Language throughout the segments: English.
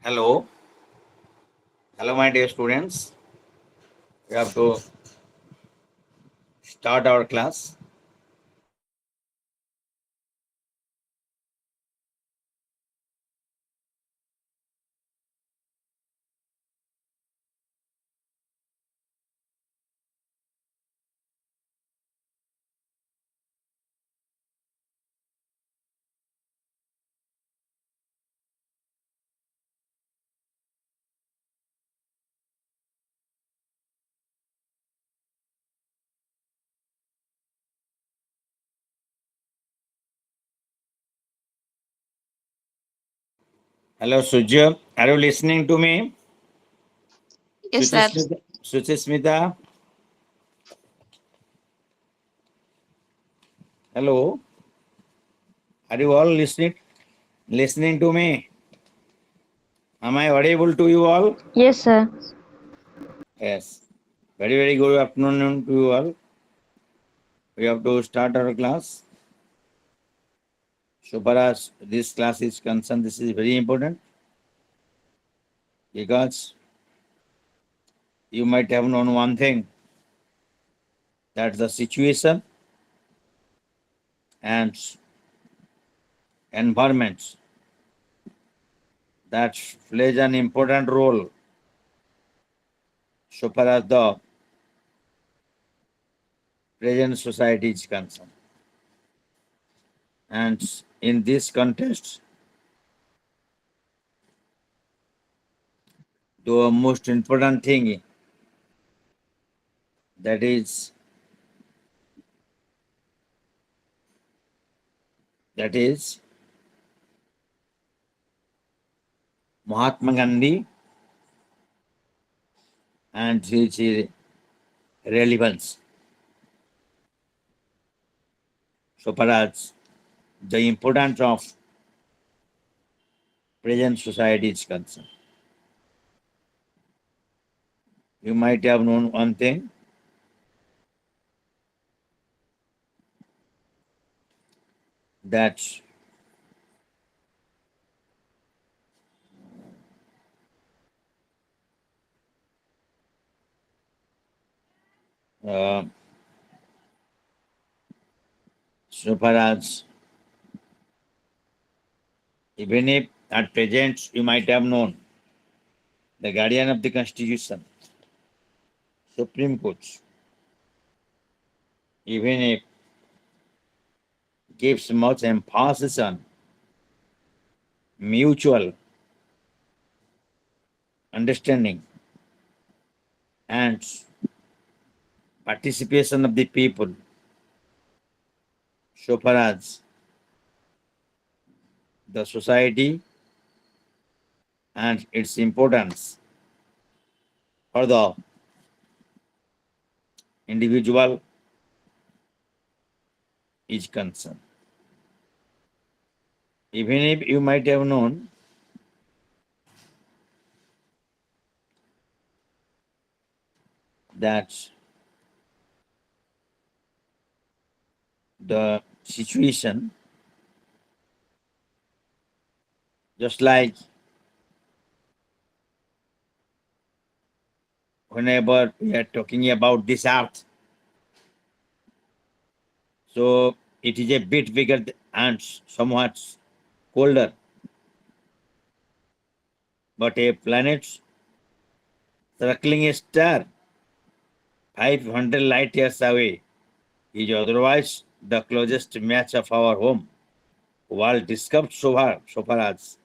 Hello, hello, my dear students. We have to start our class. Hello, Sujya. Are you listening to me? Yes, sir. Suchismita. Hello. Are you all listening to me? Am I audible to you all? Yes, sir. Yes. Very good afternoon to you all. We have to start our class. So far as this class is concerned, this is very important because you might have known one thing, that the situation and environments that plays an important role so far as the present society is concerned. And in this context, the most important thing that is Mahatma Gandhi and his relevance so far as the importance of present society is concerned. You might have known one thing, that uh, so far as, even if at present you might have known, the guardian of the constitution, Supreme Court, even if gives much emphasis on mutual understanding and participation of the people so far as the society and its importance for the individual is concerned. Even if you might have known that the situation, just like whenever we are talking about this earth, so it is a bit bigger and somewhat colder, but a planet circling a star 500 light years away is otherwise the closest match of our home world discovered so far as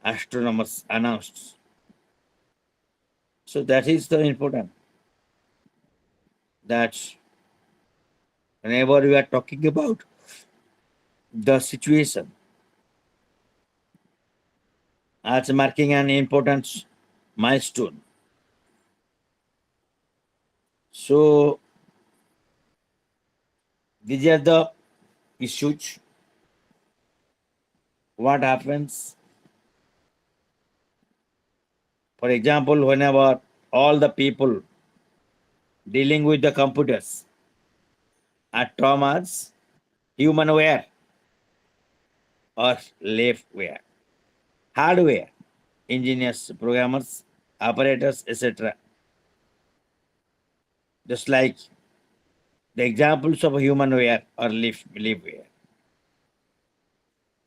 astronomers announced. So that is the important, that whenever we are talking about the situation as marking an important milestone. So these are the issues. What happens, for example, whenever all the people dealing with the computers are traumas, humanware or leftware, hardware. engineers, programmers, operators, etc. Just like the examples of human wear or live wear.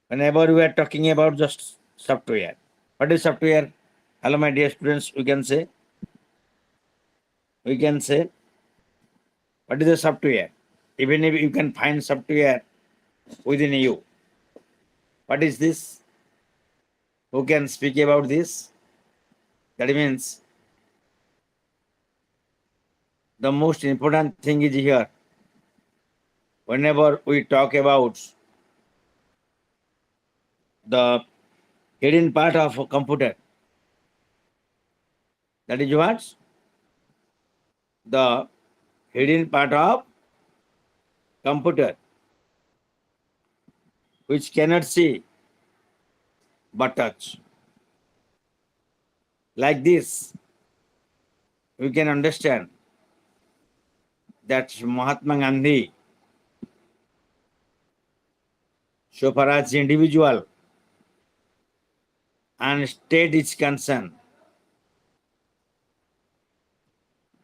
Whenever we are talking about just software, what is software? Hello, my dear students, we can say, what is the software? Even if you can find software within you, what is this? Who can speak about this? That means the most important thing is here. Whenever we talk about the hidden part of a computer, that is what? The hidden part of computer, which cannot see but touch. Like this, we can understand that Mahatma Gandhi, so far as individual and state is concerned,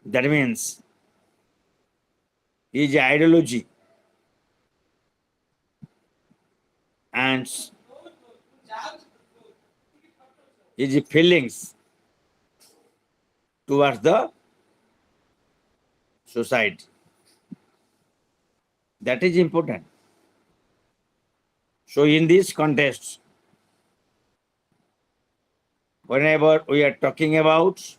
that means his ideology and his feelings towards the society. That is important. So in this context, whenever we are talking about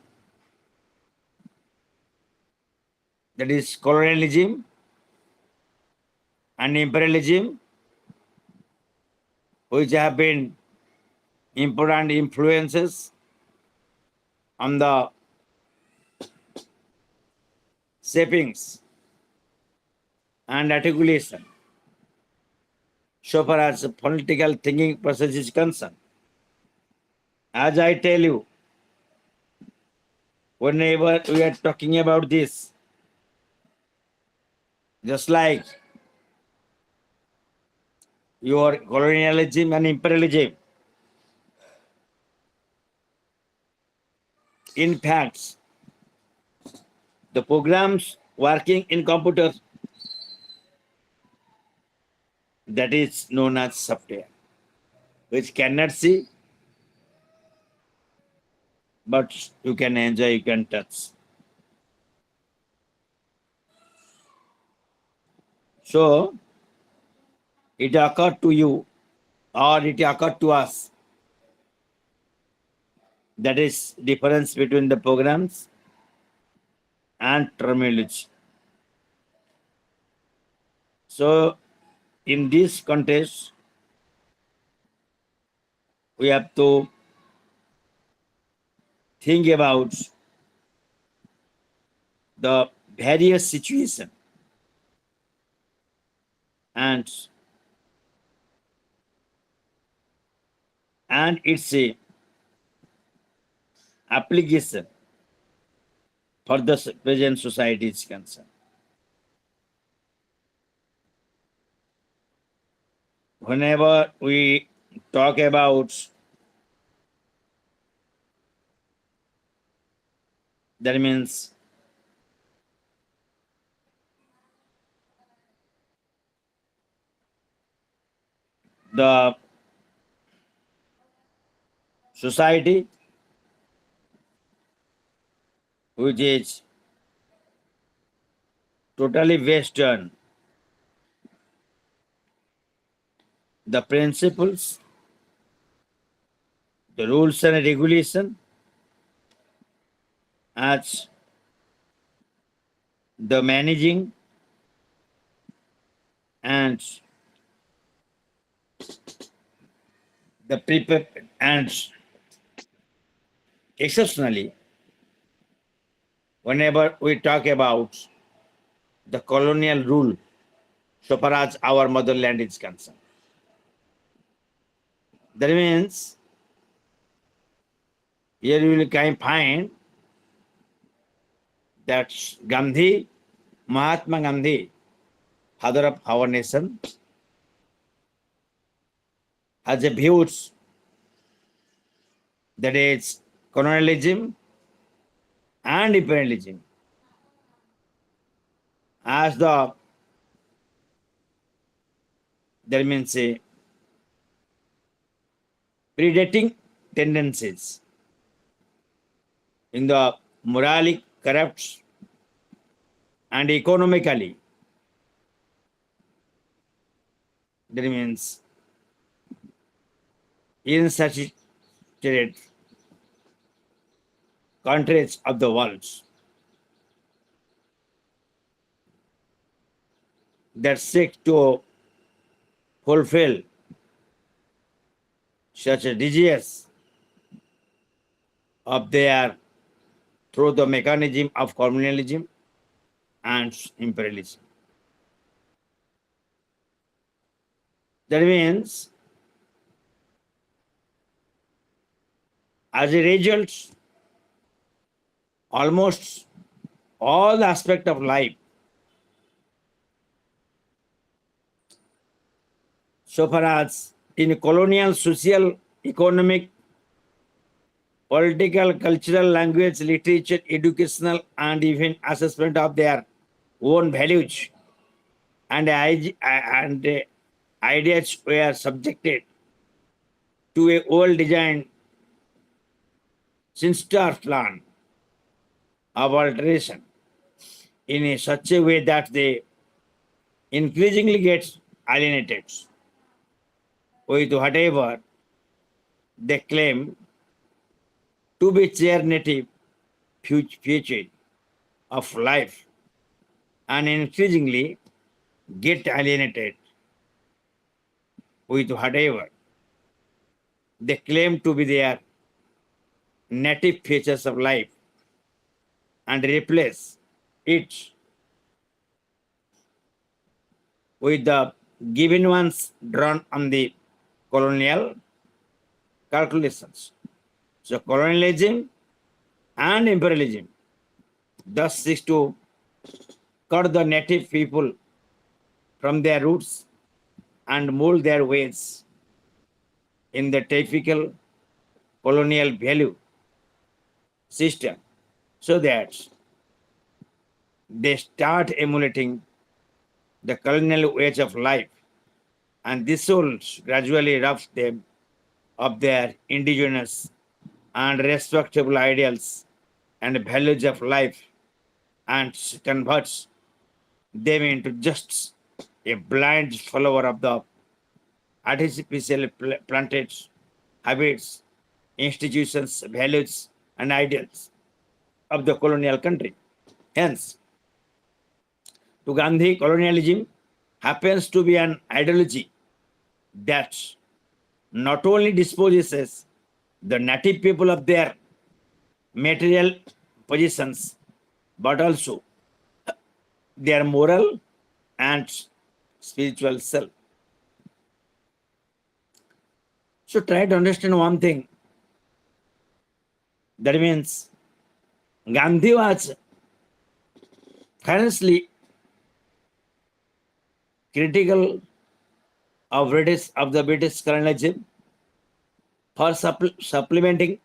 that is colonialism and imperialism, which have been important influences on the shapings and articulation so far as the political thinking process is concerned. As I tell you, whenever we are talking about this, just like your colonialism and imperialism, in fact, the programs working in computers, that is known as software, which cannot see, but you can enjoy, you can touch. So it occurred to you or it occurred to us, that is difference between the programs and terminology. So in this context, we have to think about the various situation and its a application for the present society is concerned. Whenever we talk about, that means the society which is totally based on the principles, the rules and regulation as the managing and the prepare and exceptionally, whenever we talk about the colonial rule, so far as our motherland is concerned, that means here you will can find that Gandhi, Mahatma Gandhi, father of our nation, has a views that is colonialism and imperialism, as there means predating tendencies in the morally corrupt and economically, that means insatiate countries of the world that seek to fulfill such a desires of their through the mechanism of colonialism and imperialism. That means, as a result, almost all the aspect of life, so far as in colonial, social, economic, political, cultural, language, literature, educational, and even assessment of their own values and ideas were subjected to a well-designed sinister plan of alteration in such a way that they increasingly get alienated with whatever they claim to be their native future of life, and increasingly get alienated with whatever they claim to be their native features of life and replace it with the given ones drawn on the colonial calculations. So colonialism and imperialism thus seeks to cut the native people from their roots and mold their ways in the typical colonial value system so that they start emulating the colonial ways of life, and this will gradually rob them of their indigenous and respectable ideals and values of life and converts them into just a blind follower of the artificial planted habits, institutions, values, and ideals of the colonial country. Hence, to Gandhi, colonialism happens to be an ideology that not only disposes the native people of their material positions, but also their moral and spiritual self. So try to understand one thing. That means Gandhi was ferociously critical of the British colonialism for supplementing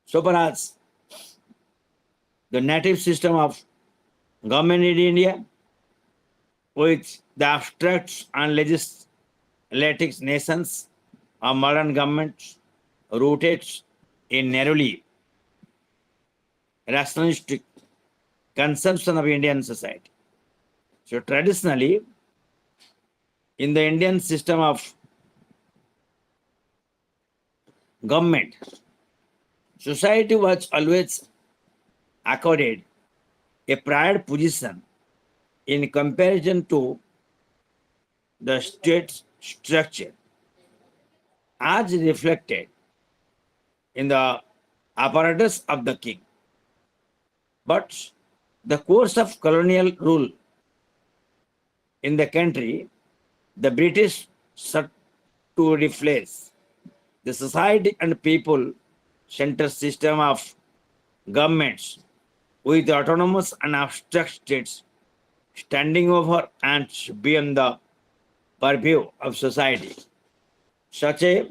so far as the native system of government in India with the abstract and legislative nations of modern government rooted in narrowly rationalistic conception of Indian society. So traditionally, in the Indian system of government, society was always accorded a prior position in comparison to the state structure as reflected in the apparatus of the king. But the course of colonial rule in the country, the British sought to replace the society and people centered system of governments with autonomous and abstract states standing over and beyond the purview of society Such a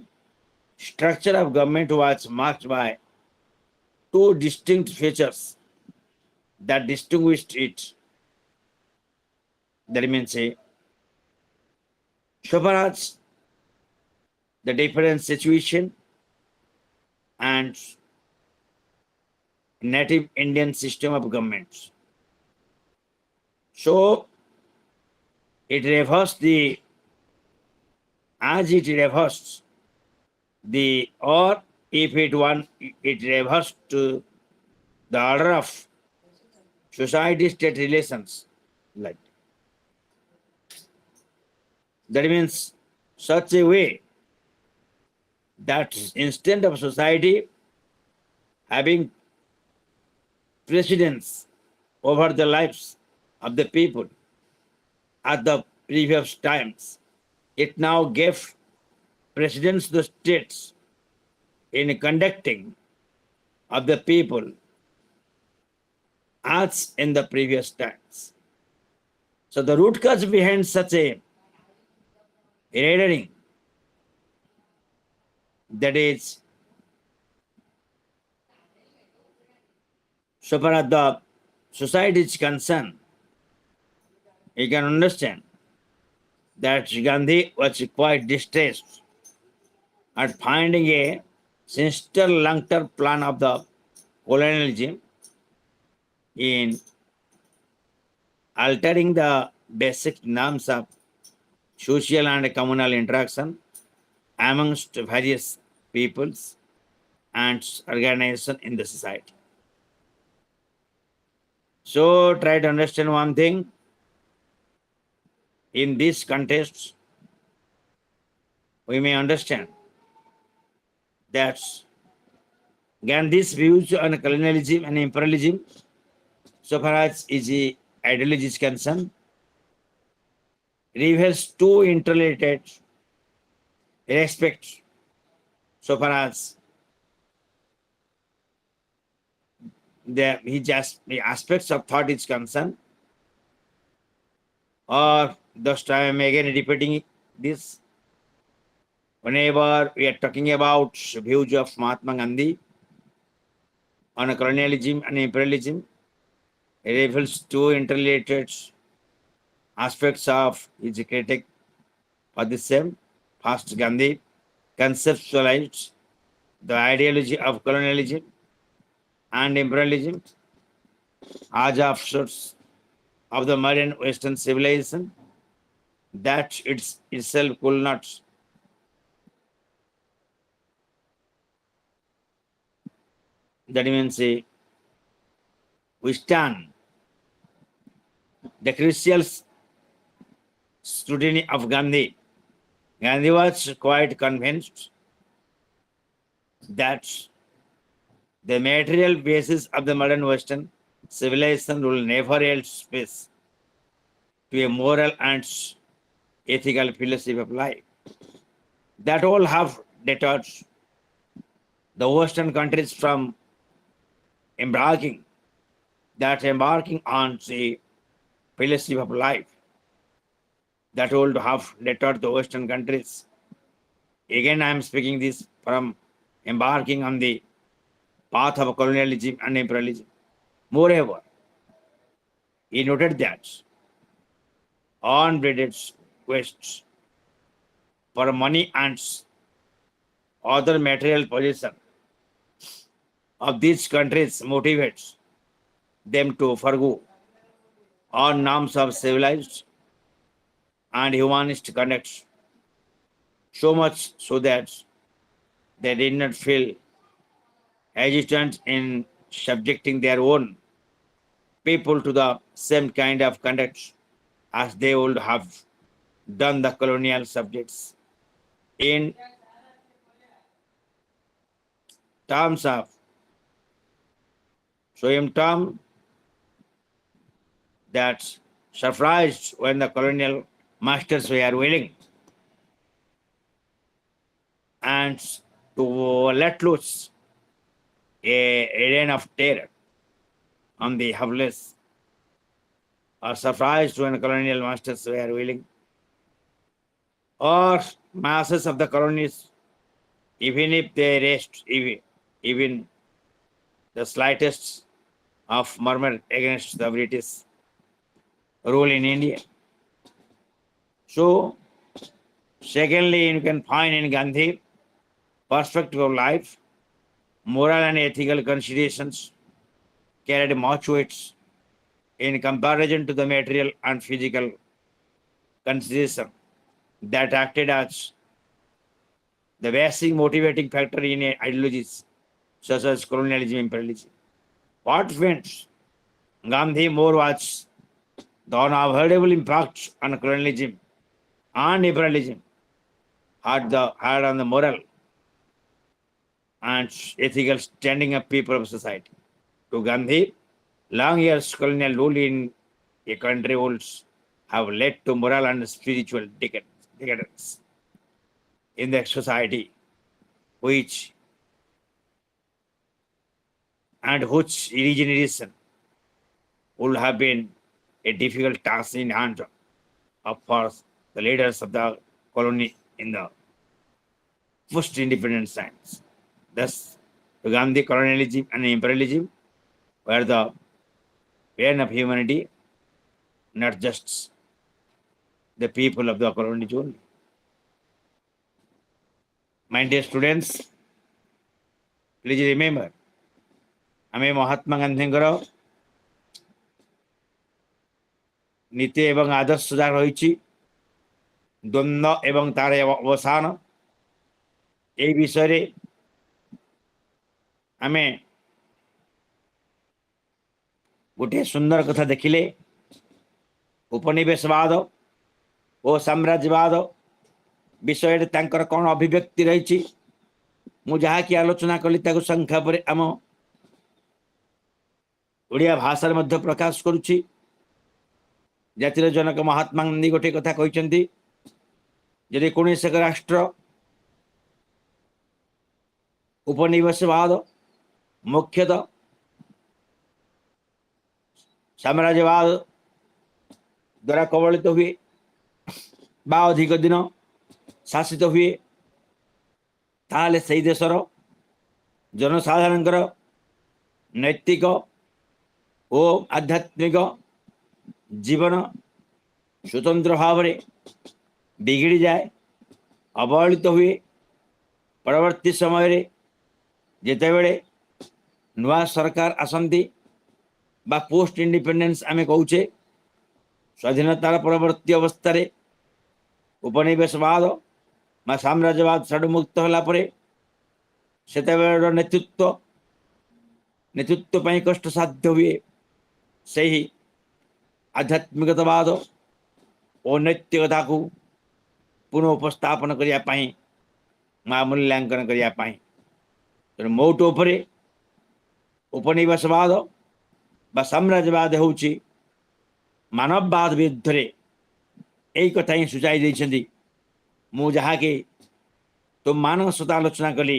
structure of government was marked by two distinct features that distinguished it. That means, so far as the different situation and native Indian system of governments. So it refers the as it refers the or if it refers to the order of society state relations, like that means such a way that instead of society having precedence over the lives of the people at the previous times, it now gave precedence to the states in conducting of the people as in the previous times. So the root cause behind such a rendering, that is, so far as the society is concerned, you can understand that Gandhi was quite distressed at finding a sinister long-term plan of the colonialism in altering the basic norms of social and communal interaction amongst various peoples and organizations in the society. So try to understand one thing. In this context, we may understand that Gandhi's views on colonialism and imperialism, so far as his ideology is concerned, reveals two interrelated aspects so far as the aspects of thought is concerned, or just I am again repeating this. Whenever we are talking about views of Mahatma Gandhi on colonialism and imperialism, it reveals two interrelated aspects of his critique for the same. First, Gandhi conceptualized the ideology of colonialism and imperialism as offshoots of the modern Western civilization that itself could not that means withstand the crucial scrutiny of Gandhi. Gandhi was quite convinced that the material basis of the modern Western civilization will never yield space to a moral and ethical philosophy of life. That all have deterred the Western countries from embarking on the philosophy of life. That would have deterred the Western countries. Again, I am speaking this from embarking on the path of colonialism and imperialism. Moreover, he noted that unbridled quests for money and other material possession of these countries motivates them to forgo all norms of civilized and humanist conduct, so much so that they did not feel hesitant in subjecting their own people to the same kind of conduct as they would have done the colonial subjects. In terms of, so in term that surprised when the colonial masters were willing and to let loose a reign of terror on the helpless, or surprised when colonial masters were willing or masses of the colonies, even if they raised even the slightest of murmur against the British rule in India. So, secondly, you can find in Gandhi perspective of life, moral and ethical considerations carried much weight in comparison to the material and physical consideration that acted as the basic motivating factor in ideologies such as colonialism, imperialism. What went Gandhi more was the unavoidable impact on colonialism and imperialism had on the moral and ethical standing of people of society. To Gandhi, long years colonial rule in a country would have led to moral and spiritual decadence in the society, which which regeneration would have been a difficult task in hand of for the leaders of the colony in the post independence times. Thus, to Gandhi, colonialism and imperialism were the pain of humanity, not just the people of the colony only. My dear students, please remember, ଆମେ ମହାତ୍ମା ଗାନ୍ଧୀଙ୍କର ନୀତି ଏବଂ ଆଦର୍ଶ ଯାହା ରହିଛି ଦ୍ୱନ୍ଦ୍ୱ ଏବଂ ତାର ଅବସାନ এই ବିଷୟରେ ଆମେ ଗୋଟିଏ ସୁନ୍ଦର କଥା ଦେଖିଲେ ଉପନିବେଶବାଦ ଓ ସାମ୍ରାଜ୍ୟବାଦ ବିଷୟରେ ତାଙ୍କର କ'ଣ ଅଭିବ୍ୟକ୍ତି ରହିଛି ମୁଁ ଯାହାକି ଆଲୋଚନା କଲି ତାକୁ ସଂଖ୍ୟା ପରେ ଆମ ଓଡ଼ିଆ ଭାଷାରେ ମଧ୍ୟ ପ୍ରକାଶ କରୁଛି ଜାତିର ଜନକ ମହାତ୍ମା ଗାନ୍ଧୀ ଗୋଟିଏ କଥା କହିଛନ୍ତି ଯଦି କୌଣସି ଏକ ରାଷ୍ଟ୍ର ଉପନିବେଶବାଦ ମୁଖ୍ୟତଃ ସାମ୍ରାଜ୍ୟବାଦ ଦ୍ୱାରା କବଳିତ ହୁଏ ବା ଅଧିକ ଦିନ ଶାସିତ ହୁଏ ତାହେଲେ ସେହି ଦେଶର ଜନସାଧାରଣଙ୍କର ନୈତିକ ଓ ଆଧ୍ୟାତ୍ମିକ ଜୀବନ ସ୍ୱତନ୍ତ୍ର ଭାବରେ ବିଗିଡ଼ିଯାଏ ଅବହେଳିତ ହୁଏ ପରବର୍ତ୍ତୀ ସମୟରେ ଯେତେବେଳେ ନୂଆ ସରକାର ଆସନ୍ତି ବା ପୋଷ୍ଟ ଇଣ୍ଡିପେଣ୍ଡେନ୍ସ ଆମେ କହୁଛେ ସ୍ୱାଧୀନତାର ପରବର୍ତ୍ତୀ ଅବସ୍ଥାରେ ଉପନିବେଶବାଦ ବା ସାମ୍ରାଜ୍ୟବାଦ ଠାରୁ ମୁକ୍ତ ହେଲା ପରେ ସେତେବେଳର ନେତୃତ୍ୱ ପାଇଁ କଷ୍ଟସାଧ୍ୟ ହୁଏ ସେହି ଆଧ୍ୟାତ୍ମିକତାବାଦ ଓ ନୈତିକତାକୁ ପୁନଃ ଉପସ୍ଥାପନ କରିବା ପାଇଁ ମୂଲ୍ୟାଙ୍କନ କରିବା ପାଇଁ ତେଣୁ ମୋଟ ଉପରେ ଉପନିବେଶବାଦ ବା ସାମ୍ରାଜ୍ୟବାଦ ହେଉଛି ମାନବବାଦ ବିରୁଦ୍ଧରେ ଏଇ କଥା ହିଁ ସୂଚାଇ ଦେଇଛନ୍ତି ମୁଁ ଯାହାକି ତୁମମାନଙ୍କ ସହିତ ଆଲୋଚନା କଲି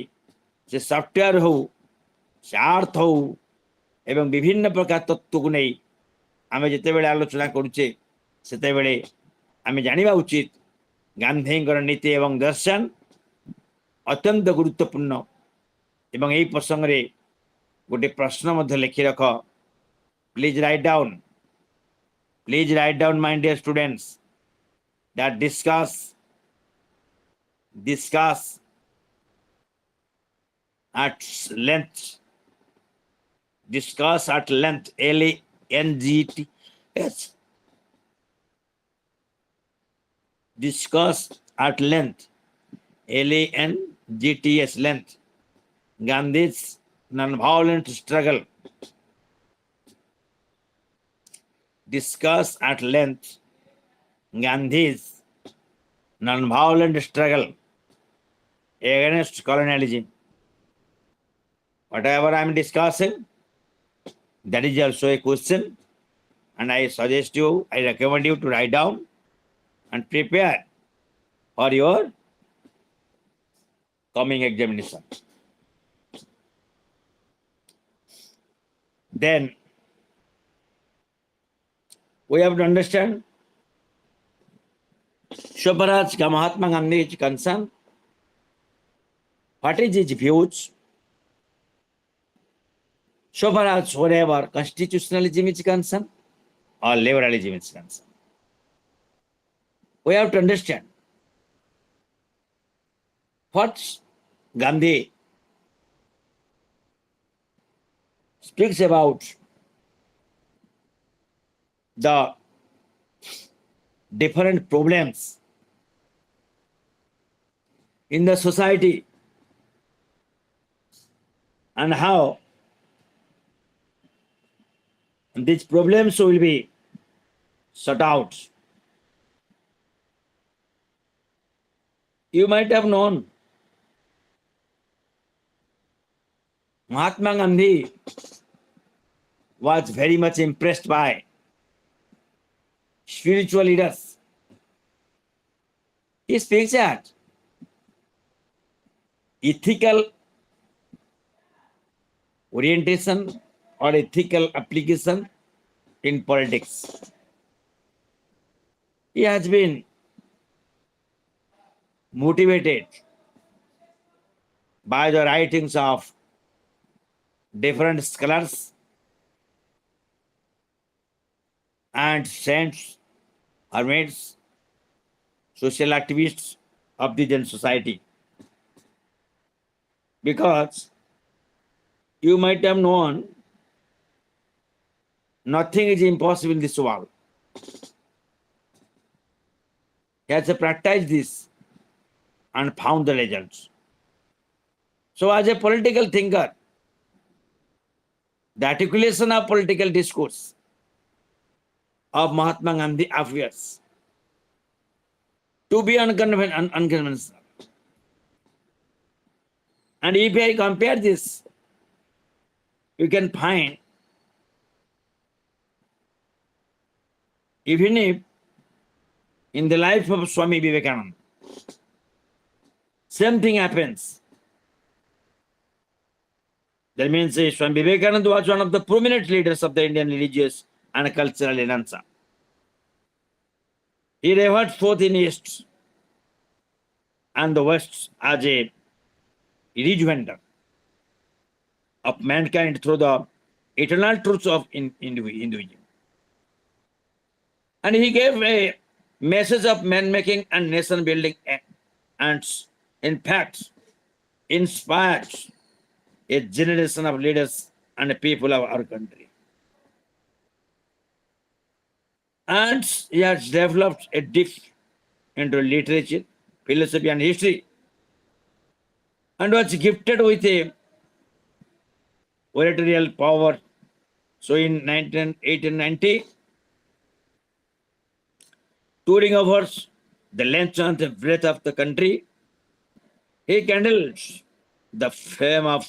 ସେ ସଫ୍ଟୱେୟାର ହେଉ ସେ ଆର୍ଥ ହେଉ ଏବଂ ବିଭିନ୍ନ ପ୍ରକାର ତତ୍ତ୍ୱକୁ ନେଇ ଆମେ ଯେତେବେଳେ ଆଲୋଚନା କରୁଛେ ସେତେବେଳେ ଆମେ ଜାଣିବା ଉଚିତ ଗାନ୍ଧୀଙ୍କର ନୀତି ଏବଂ ଦର୍ଶନ ଅତ୍ୟନ୍ତ ଗୁରୁତ୍ୱପୂର୍ଣ୍ଣ ଏବଂ ଏହି ପ୍ରସଙ୍ଗରେ ଗୋଟେ ପ୍ରଶ୍ନ ମଧ୍ୟ ଲେଖି ରଖ please write down my deer students that discuss at length LENGTS discuss at length length Gandhi's non-violent struggle discuss at length Gandhi's non-violent struggle against colonialism. Whatever I am discussing, that is also a question, and I recommend you to write down and prepare for your coming examination. Then we have to understand so far as Mahatma Gandhi is concerned, what is his views? So far as whatever constitutionalism is concerned or liberalism is concerned, we have to understand what Gandhi speaks about the different problems in the society and how these problems will be sought out. You might have known Mahatma Gandhi was very much impressed by spiritual leaders. He speaks that ethical orientation or ethical application in politics. He has been motivated by the writings of different scholars and saints, hermits, social activists of the Jain society. Because you might have known nothing is impossible in this world. He has practiced this and found the results. So, as a political thinker, the articulation of political discourse of Mahatma Gandhi appears to be unconventional. And if I compare this, you can find even if in the life of Swami Vivekananda, same thing happens. That means Swami Vivekananda was one of the prominent leaders of the Indian religious and cultural Renaissance. He revered both in East and the West as a rejoinder of mankind through the eternal truths of Hinduism. And he gave a message of man-making and nation-building, and in fact inspired a generation of leaders and people of our country. And he has developed a depth into literature, philosophy, and history, and was gifted with a oratorial power. So in 1890, touring over the length and the breadth of the country, he kindled the fame of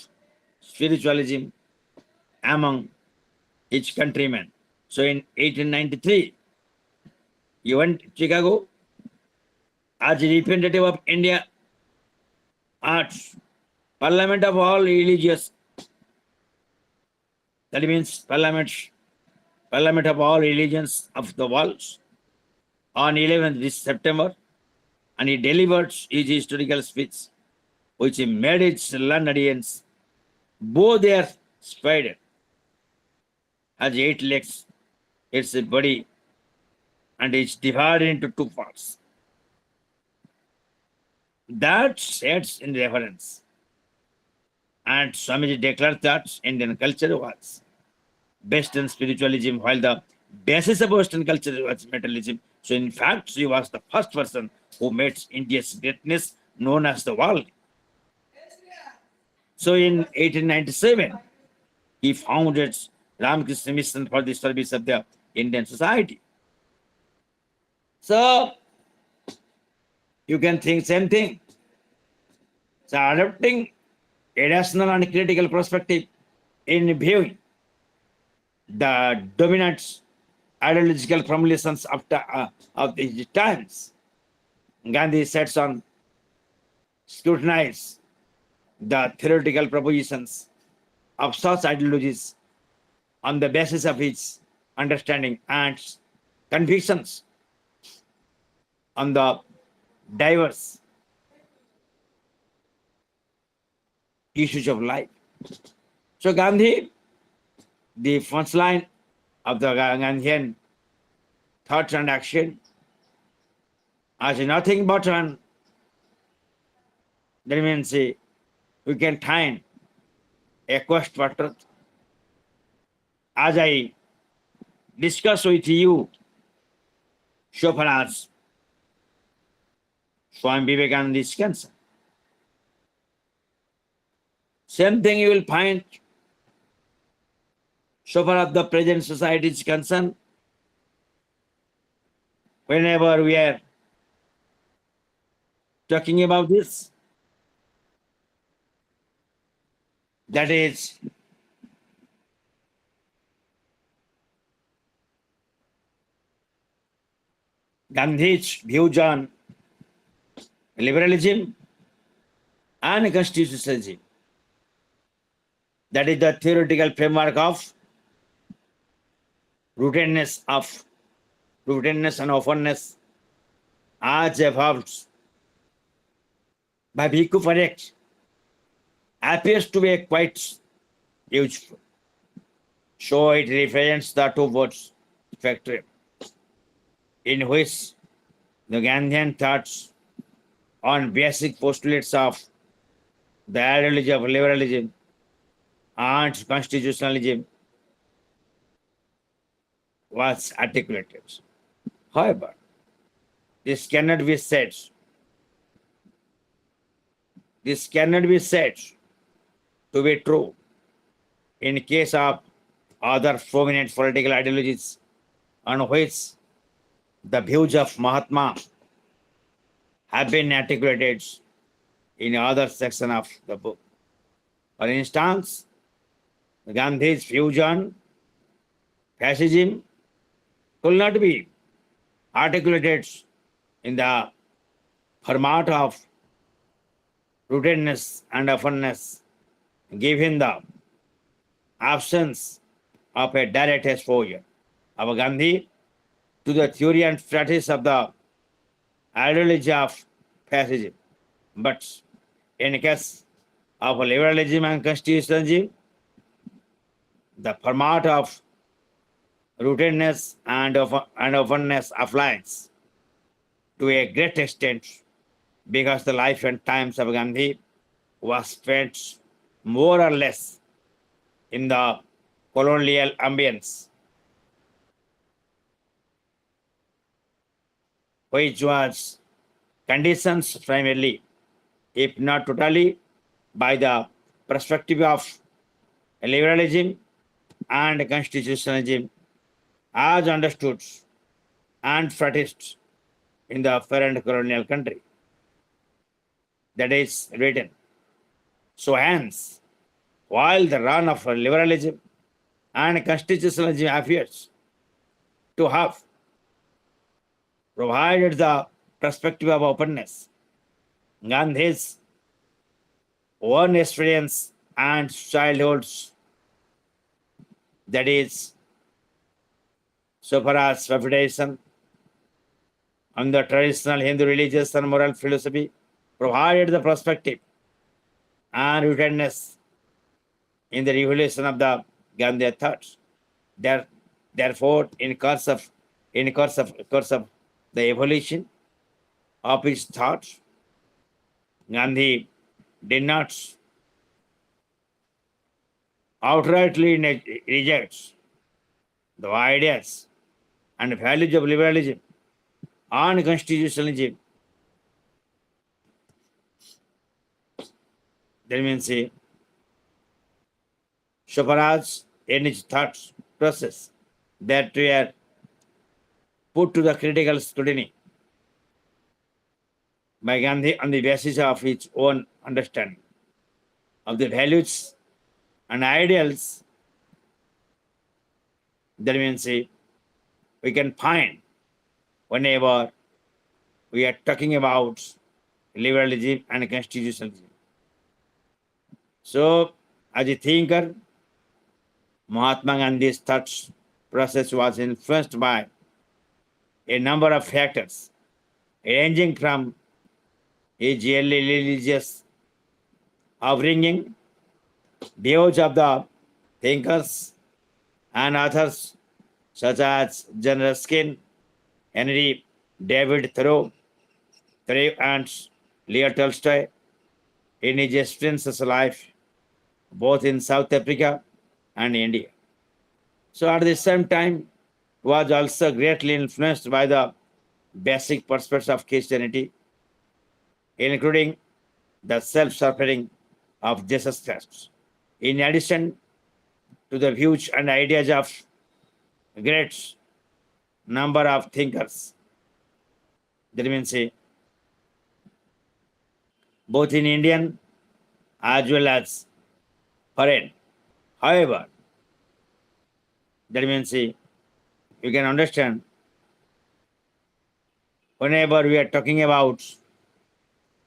spiritualism among its countrymen. So in 1893, he went to Chicago as a representative of India Arts, Parliament of all religious. That means Parliament of all religions of the world on 11th this September, and he delivered his historical speech, which he made its learned audience bow their spider, has 8 legs, its body, and is divided into 2 parts. That sets in reference. And Swamiji declared that Indian culture was based on spiritualism, while the basis of Western culture was materialism. So in fact, he was the first person who made India's greatness known as the world. So in 1897, he founded Ramakrishna Mission for the service of the Indian society. So you can think same thing. So adopting a rational and critical perspective in viewing the dominant ideological formulations of these times, Gandhi sets on scrutinize the theoretical propositions of such ideologies on the basis of his understanding and convictions on the diverse issues of life. So Gandhi, the first line of the Gandhian thought and action as nothing but an, that means we can find a quest for truth. As I discuss with you so far as Swami Vivekananda is concerned, same thing you will find so far as the present society is concerned. Whenever we are talking about this, that is Gandhi's views on liberalism and constitutionalism. That is the theoretical framework of rootedness and openness as evolved by Bhikkhu Parekh appears to be quite useful. So it represents the two words spectrum in which the Gandhian thoughts on basic postulates of the ideology of liberalism and constitutionalism was articulated. However, this cannot be said to be true in case of other prominent political ideologies on which the views of Mahatma have been articulated in other section of the book. For instance, Gandhi's views on fascism could not be articulated in the format of rootedness and openness, given the absence of a direct exposure of Gandhi to the theory and practice of the ideology of fascism. But in case of liberalism and constitutionalism, the format of rootedness and openness applies to a great extent because the life and times of Gandhi was spent more or less in the colonial ambience, which was conditioned primarily, if not totally, by the perspective of liberalism and constitutionalism as understood and practiced in the parent colonial country. That is written. So hence, while the run of liberalism and constitutionalism appears to have provided the perspective of openness, Gandhi's own experience and childhoods, that is, so far as reputation on the traditional Hindu religious and moral philosophy, provided the perspective and rootedness in the revolution of the Gandhian thoughts. Therefore, in course of the evolution of his thoughts, Gandhi did not outrightly reject the ideas and values of liberalism and constitutionalism. That means so far as in his thoughts process that were put to the critical scrutiny by Gandhi on the basis of his own understanding of the values and ideals. That means we can find whenever we are talking about liberalism and constitutionalism. So, as a thinker, Mahatma Gandhi's thought process was influenced by a number of factors, ranging from is generally religious, upbringing, views of the thinkers and authors such as John Ruskin, Henry David Thoreau, and Leo Tolstoy in his experiences life, both in South Africa and India. So at the same time, was also greatly influenced by the basic perspectives of Christianity, including the self-suffering of Jesus Christ. In addition to the views and ideas of great number of thinkers, that means both in Indian as well as foreign. However, that means you can understand whenever we are talking about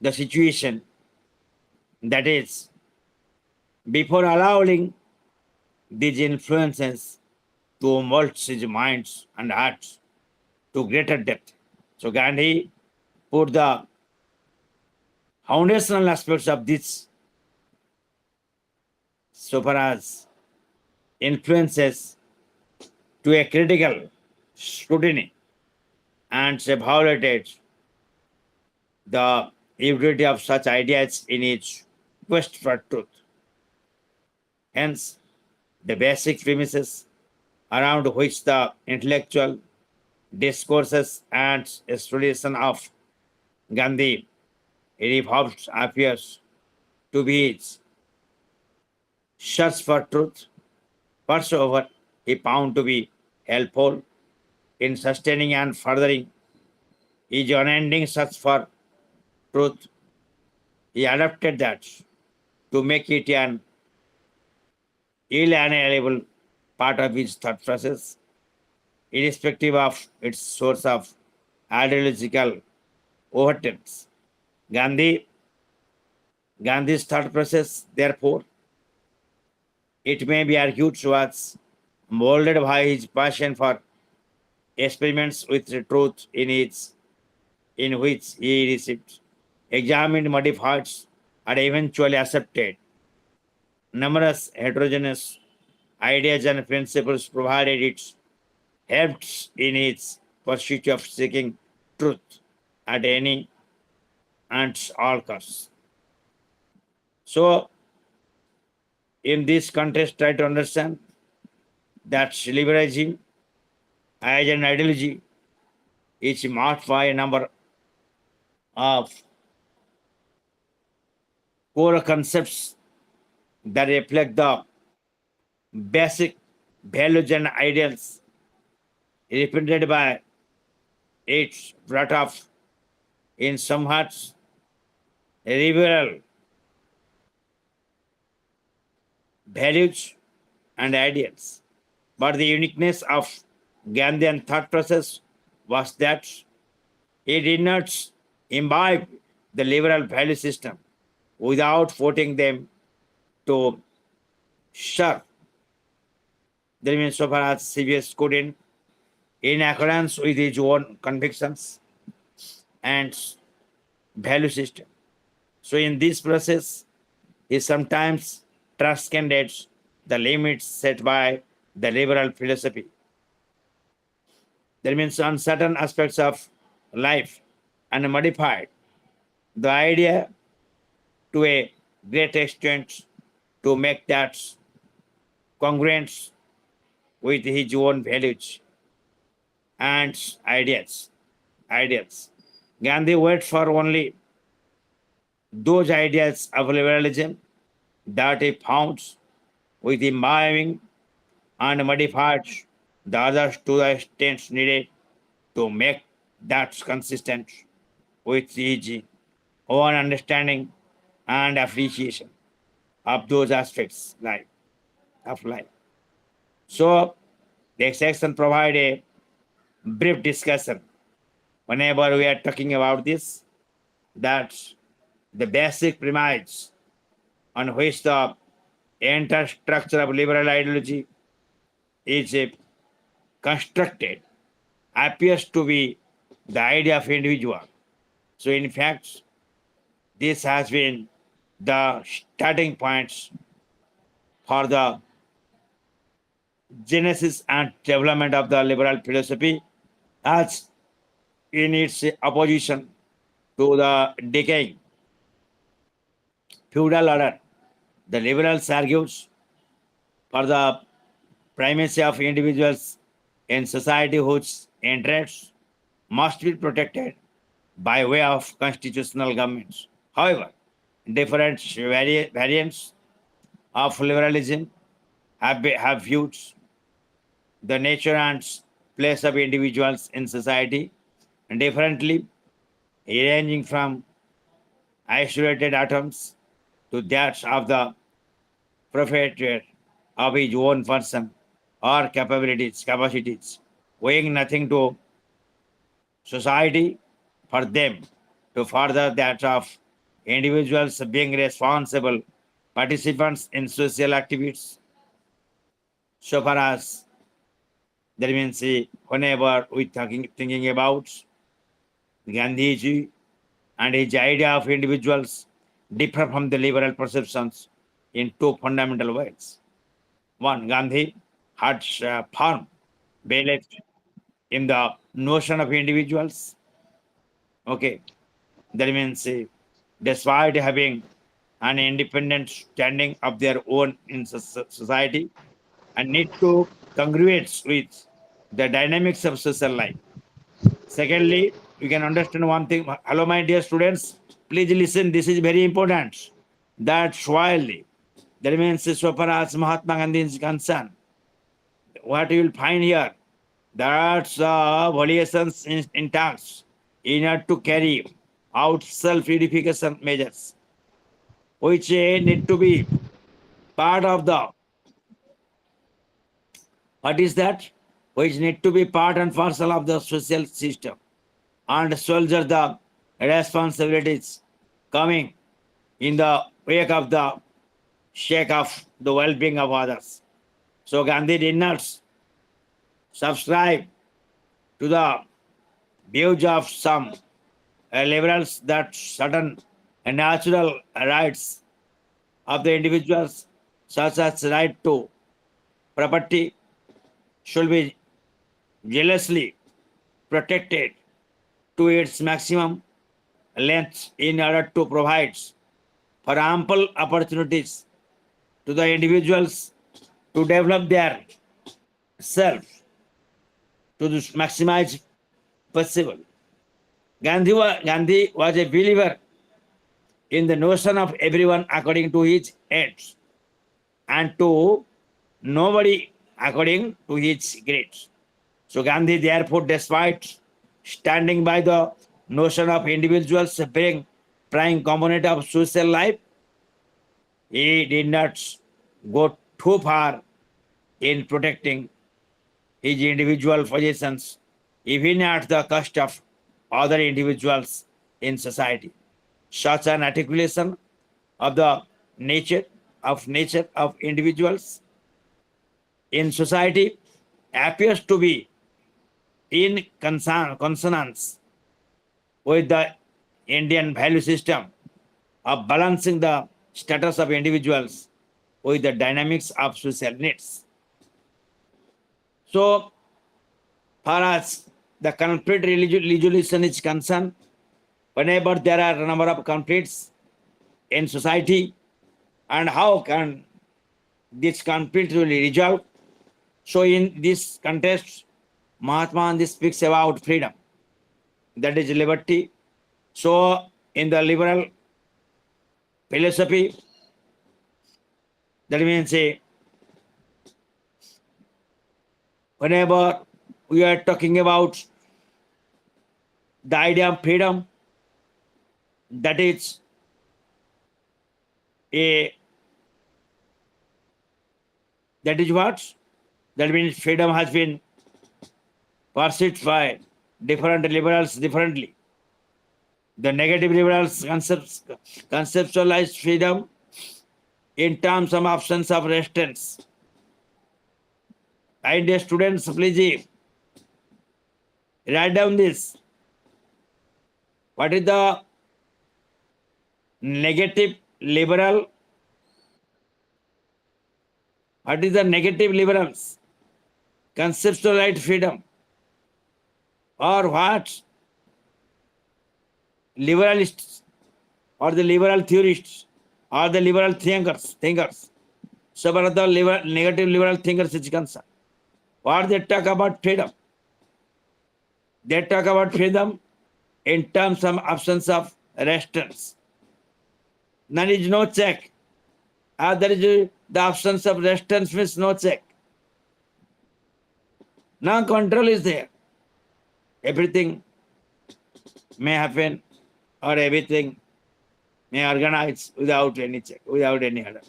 the situation, that is before allowing these influences to mold his minds and hearts to greater depth. So Gandhi put the foundational aspects of this so far as influences to a critical scrutiny and evaluated the utility of such ideas in its quest for truth. Hence, the basic premises around which the intellectual discourses and exploration of Gandhi revolved appears to be its search for truth. Whatsoever he found to be helpful in sustaining and furthering his unending search for truth, he adapted that to make it an inalienable part of his thought process, irrespective of its source of ideological overtones. Gandhi, Gandhi's thought process, therefore, it may be argued, was molded by his passion for experiments with the truth in which he received, examined, modified, and eventually accepted numerous heterogeneous ideas and principles, provided it helped in its pursuit of seeking truth at any and all costs. So, in this context, try to understand that liberalism as an ideology is marked by a number of core concepts that reflect the basic values and ideals represented by its brought up in somewhat liberal values and ideals. But the uniqueness of Gandhian thought process was that he did not imbibe the liberal value system without putting them to serve. That means so far as CBS couldn't, in accordance with his own convictions and value system. So in this process, he sometimes transcended the limits set by the liberal philosophy. That means on certain aspects of life and modified the idea to a great extent to make that congruent with his own values and ideas. Ideals. Gandhi went for only those ideas of liberalism that he found with imbibing and modified the others to the extent needed to make that consistent with his own understanding and appreciation of those aspects of life. So the section provide a brief discussion whenever we are talking about this, that the basic premise on which the entire structure of liberal ideology is constructed appears to be the idea of individual. So in fact, This has been the starting points for the genesis and development of the liberal philosophy as in its opposition to the decaying feudal order. The liberals argues for the primacy of individuals in society whose interests must be protected by way of constitutional governments. However, different variants of liberalism have viewed the nature and place of individuals in society differently, ranging from isolated atoms to that of the proprietor of his own person or capacities, owing nothing to society for them to further that of individuals being responsible participants in social activities. So far as that means whenever we thinking about Gandhiji and his idea of individuals differ from the liberal perceptions in two fundamental ways. One, Gandhi had firm belief in the notion of individuals. Okay, that means despite having an independent standing of their own in society and need to congruate with the dynamics of social life. Secondly, you can understand one thing. Hello, my dear students, please listen. This is very important. That while that means so far as Mahatma Gandhi is concerned, what you will find here, that's volitions in task in order to carry out self-edification measures, which need to be part of the what is that? Which need to be part and parcel of the social system and soldier the responsibilities coming in the wake of the sake of the well-being of others. So Gandhi did not subscribe to the views of some liberals that certain natural rights of the individuals, such as right to property, should be jealously protected to its maximum length in order to provide for ample opportunities to the individuals to develop their self to maximize possible. Gandhi was a believer in the notion of everyone according to his age and to nobody according to his grades. So Gandhi, therefore, despite standing by the notion of individuals being prime component of social life, he did not go too far in protecting his individual positions, even at the cost of other individuals in society. Such an articulation of the nature of individuals in society appears to be in consonance with the Indian value system of balancing the status of individuals with the dynamics of social needs. So far as the conflict resolution is concerned, whenever there are a number of conflicts in society, and how can this conflict will be resolved? So in this context, Mahatma Gandhi speaks about freedom, that is liberty. So in the liberal philosophy, that means whenever we are talking about the idea of freedom, that is a that is what? That means freedom has been perceived by different liberals differently. The negative liberals conceptualize freedom in terms of absence of restraints. And the students, please write down this. What is the negative liberal. What is the negative liberals? Conceptualized freedom. Or what? Liberalists or the liberal theorists or the liberal thinkers. So what are the negative liberal thinkers is concerned. What they talk about freedom? They talk about freedom in terms of absence of restraints. There is no check. There is the absence of restraints means no check. No control is there. Everything may happen or everything may organize without any check, without any order.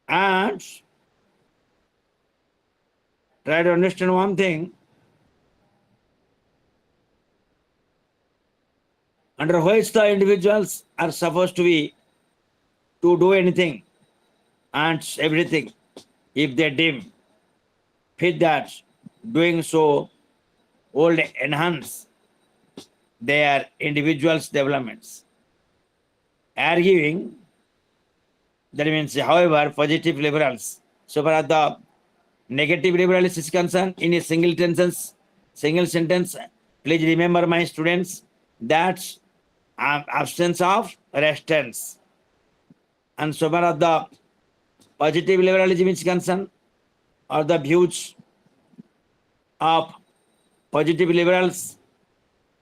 And try to understand one thing. Under which the individuals are supposed to be to do anything and everything if they deem fit that doing so will enhance their individuals' developments. Arguing, that means, however, positive liberals, so far as the negative liberals is concerned, in a single sentence, please remember, my students, that absence of restraints. And so far as the positive liberalism is concerned, or the views of positive liberals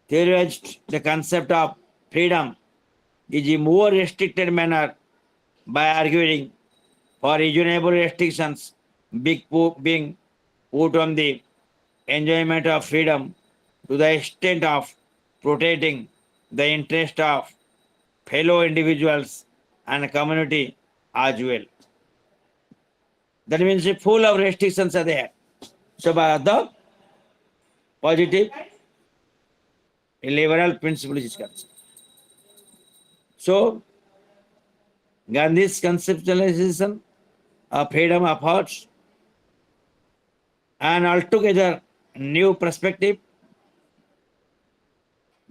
theorized the concept of freedom is a more restricted manner by arguing for reasonable restrictions being put on the enjoyment of freedom to the extent of protecting the interest of fellow individuals and community as well. That means full of restrictions are there. So by the positive liberal principle is concerned. So Gandhi's conceptualization of freedom affords an altogether new perspective,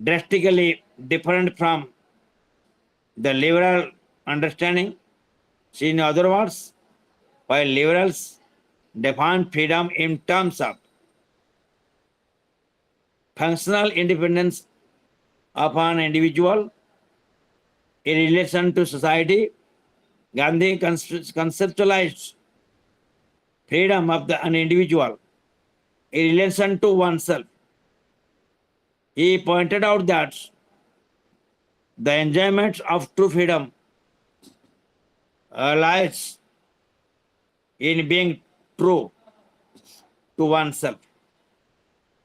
drastically different from the liberal understanding. See, in other words, while liberals define freedom in terms of functional independence of an individual in relation to society, Gandhi conceptualized freedom of an individual in relation to oneself. He pointed out that the enjoyment of true freedom lies in being true to oneself,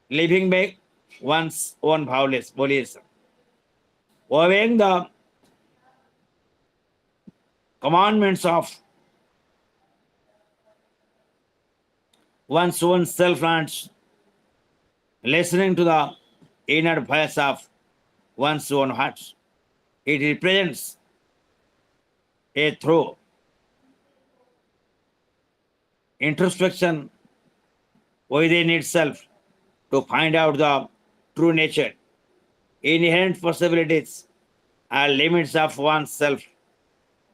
living by one's own volition, obeying the commandments of one's own self and listening to the inner voice of one's own heart. It represents a thorough introspection within itself to find out the true nature, inherent possibilities, and limits of oneself,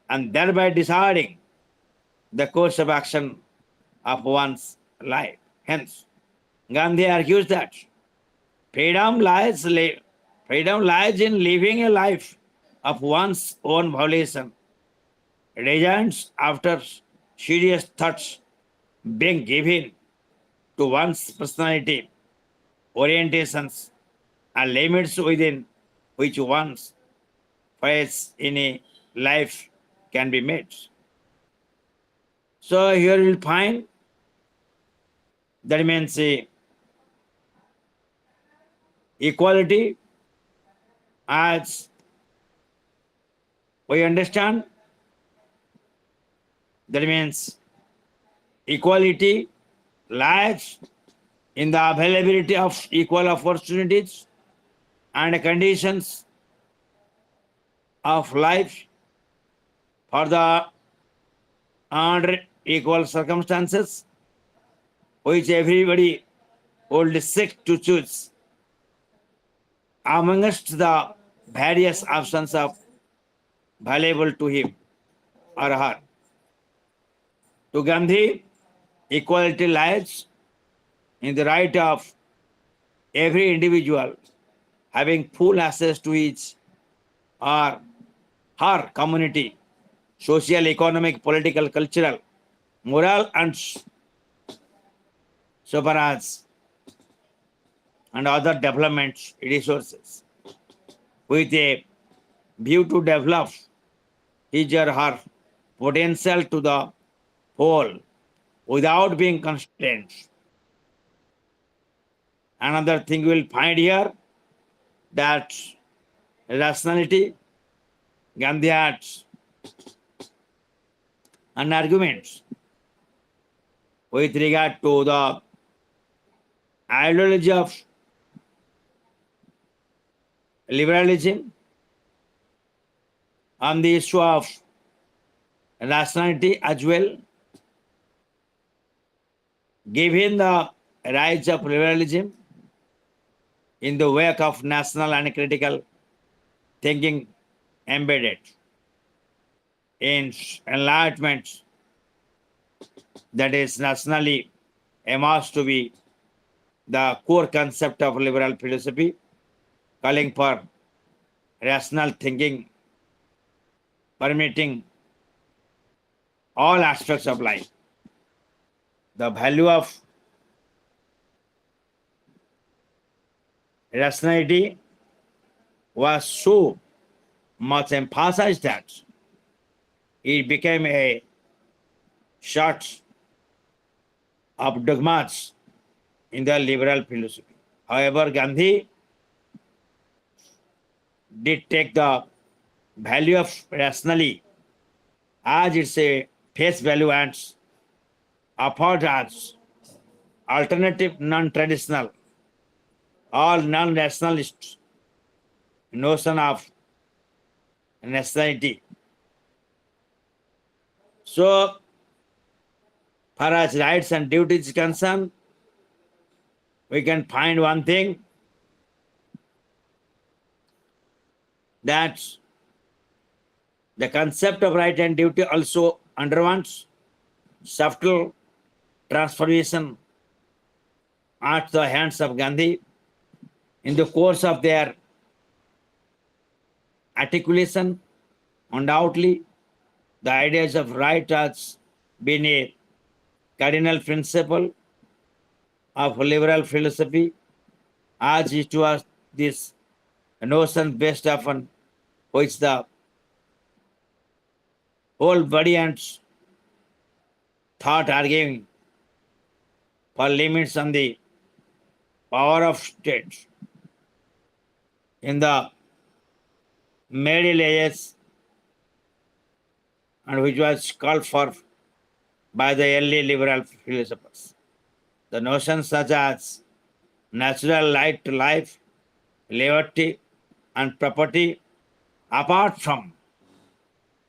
and thereby deciding the course of action of one's life. Hence, Gandhi argues that freedom lies in living a life of one's own volition, results after serious thoughts being given to one's personality, orientations, and limits within which one's face in a life can be met. So here you will find that means equality, as we understand, that means equality lies in the availability of equal opportunities and conditions of life for the under equal circumstances which everybody would seek to choose amongst the various options of valuable to him or her. To Gandhi, equality lies in the right of every individual having full access to his or her community, social, economic, political, cultural, moral, and Swaraj and other development resources with a view to develop his or her potential to the whole without being constrained. Another thing we'll find here that rationality, Gandhi had an argument with regard to the ideology of liberalism on the issue of rationality as well. Given the rise of liberalism in the wake of national and critical thinking embedded in enlightenment that is nationally emerged to be the core concept of liberal philosophy, calling for rational thinking permeating all aspects of life. The value of rationality was so much emphasized that it became a sort of dogmas in the liberal philosophy. However, Gandhi did take the value of rationality as it's a face value and offered as alternative non-traditional or non-rationalist notion of nationality. So, far as rights and duties is concerned, we can find one thing that the concept of right and duty also underwent subtle transformation at the hands of Gandhi in the course of their articulation. Undoubtedly, the ideas of right has been a cardinal principle of liberal philosophy, as it was this notion based upon which the whole body and thought arguing for limits on the power of states in the Middle Ages, and which was called for by the early liberal philosophers. The notions such as natural right to life, liberty, and property, apart from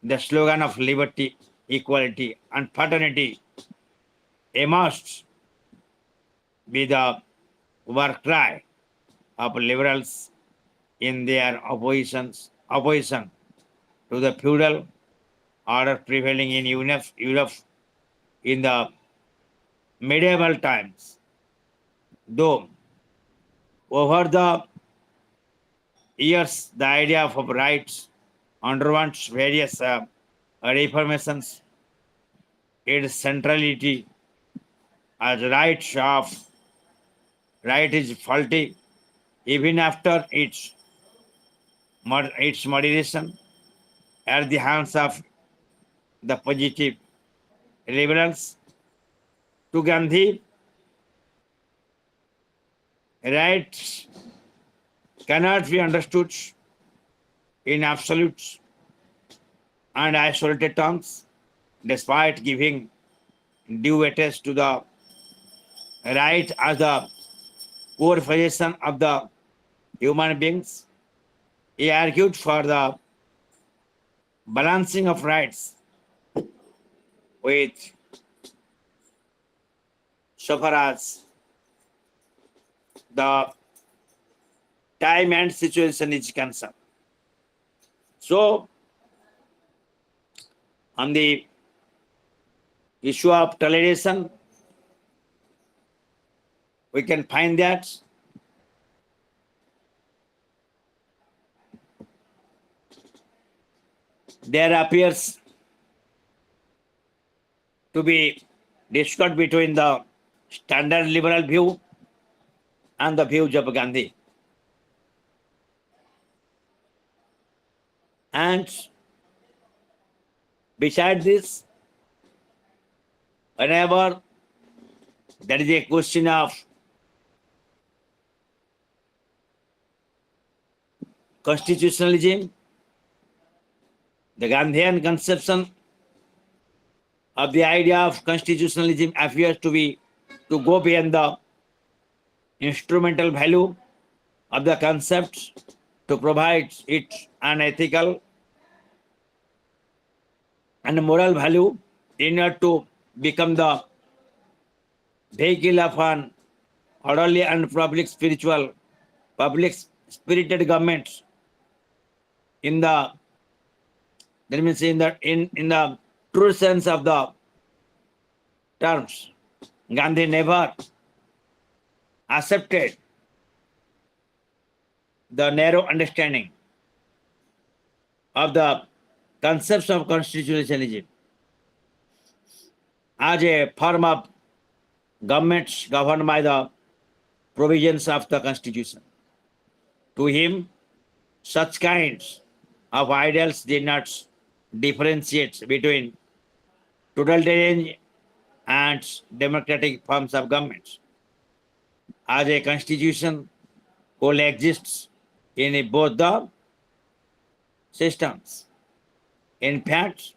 the slogan of liberty, equality, and fraternity, must be the war cry of liberals in their opposition to the feudal order prevailing in Europe in the medieval times. Though over the years, the idea of rights underwent various reformations. Its centrality as right is faulty even after its moderation at the hands of the positive liberals. To Gandhi, rights cannot be understood in absolute and isolated terms, despite giving due weightage to the right as the core foundation of the human beings. He argued for the balancing of rights with so far as the time and situation is concerned. So, on the issue of toleration, we can find that there appears to be discord between the standard liberal view and the views of Gandhi. And besides this, whenever there is a question of constitutionalism, the Gandhian conception of the idea of constitutionalism appears to be to go beyond the instrumental value of the concept to provide it an ethical and moral value in order to become the vehicle of an orderly and public spirited government in the that means in the true sense of the terms. Gandhi never accepted the narrow understanding of the concepts of constitutionalism as a form of governments governed by the provisions of the Constitution. To him, such kinds of ideals did not differentiate between totalitarian and democratic forms of government. As a constitution coexists in both the systems. In fact,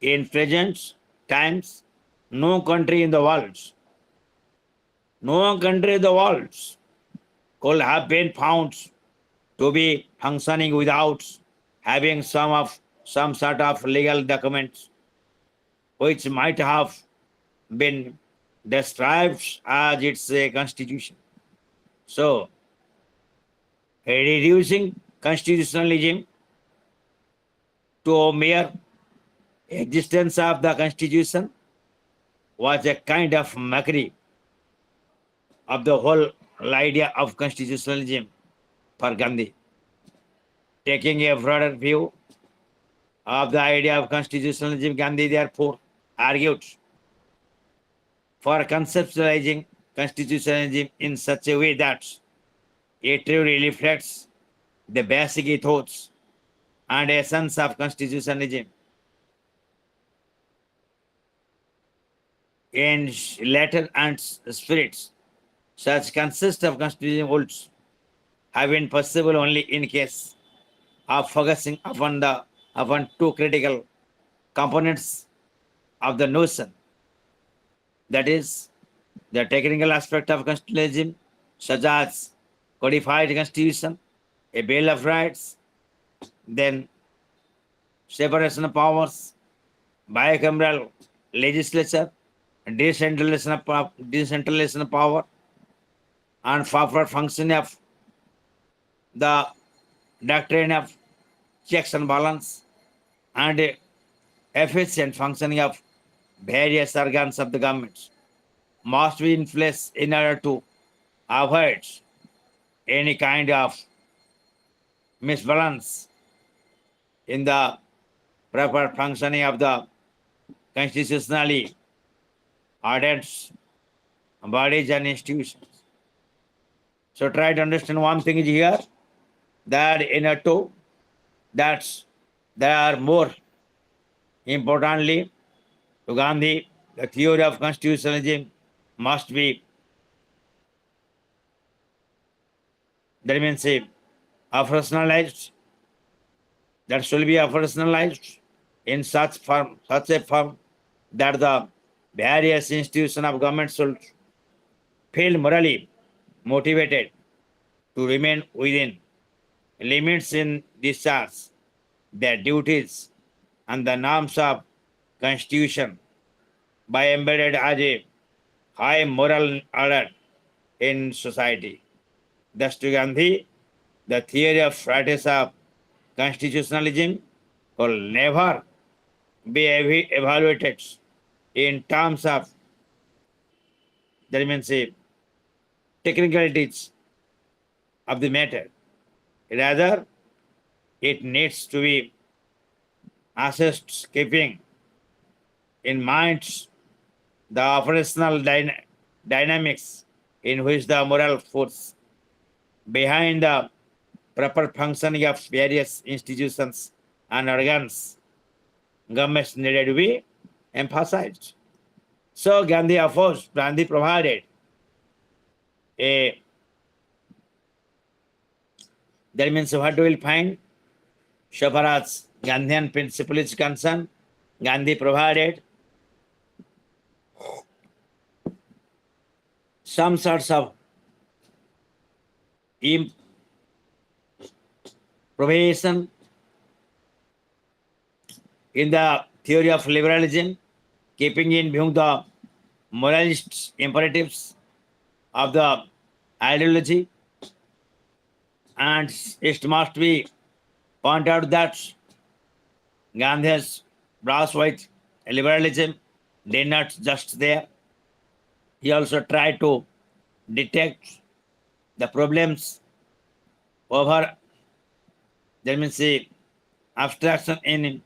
in present times, no country in the world could have been found to be functioning without having some sort of legal documents which might have been described as its constitution. So, reducing constitutionalism to a mere existence of the constitution was a kind of mockery of the whole idea of constitutionalism for Gandhi. Taking a broader view of the idea of constitutionalism, Gandhi therefore argued for conceptualizing constitutionalism in such a way that it truly reflects the basic ethos and essence of constitutionalism. In letter and spirits, such concept of constitution would have been possible only in case of focusing upon two critical components of the notion. That is, the technical aspect of constitutionalism, such as codified constitution, a Bill of Rights, then separation of powers, bicameral legislature, decentralization of power, and proper function of the doctrine of checks and balance, and efficient functioning of various organs of the government must be in place in order to avoid any kind of misbalance in the proper functioning of the constitutionally ordered bodies and institutions. So try to understand one thing is here, that in a two, that there are more importantly to Gandhi, the theory of constitutionalism must be, that means operationalized, that should be operationalized in such a form that the various institutions of government should feel morally motivated to remain within limits in discharge their duties and the norms of constitution by embedded as a high moral order in society. Thus to Gandhi, the theory of practice of constitutionalism will never be evaluated in terms of, that means, technicalities of the matter. Rather, it needs to be assessed keeping in mind the operational dynamics in which the moral force behind the proper functioning of various institutions and organs governments needed to be emphasized. So Gandhi provided a, that means what we will find, so far as Gandhian principle is concerned, Gandhi provided some sorts of improvisation in the theory of liberalism, keeping in view the moralist imperatives of the ideology. And it must be pointed out that Gandhi's brass white liberalism did not just there. He also tried to detect the problems over, that means, abstraction in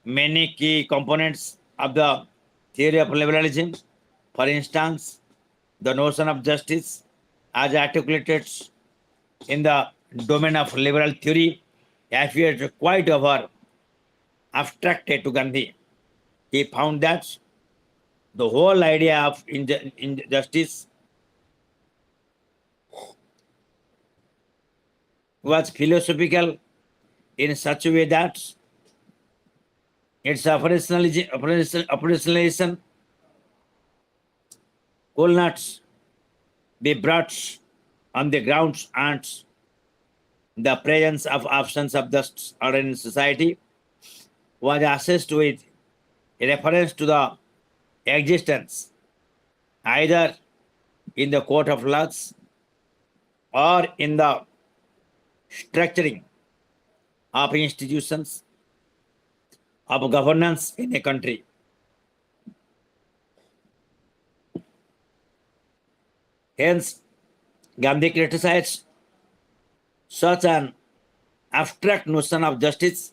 many key components of the theory of liberalism. For instance, the notion of justice as articulated in the domain of liberal theory appeared quite over abstracted to Gandhi. He found that the whole idea of injustice was philosophical in such a way that its operationalization could not be brought on the grounds and the presence of absence of just order in society was assessed with reference to the existence either in the court of laws or in the structuring of institutions of governance in a country. Hence, Gandhi criticized such an abstract notion of justice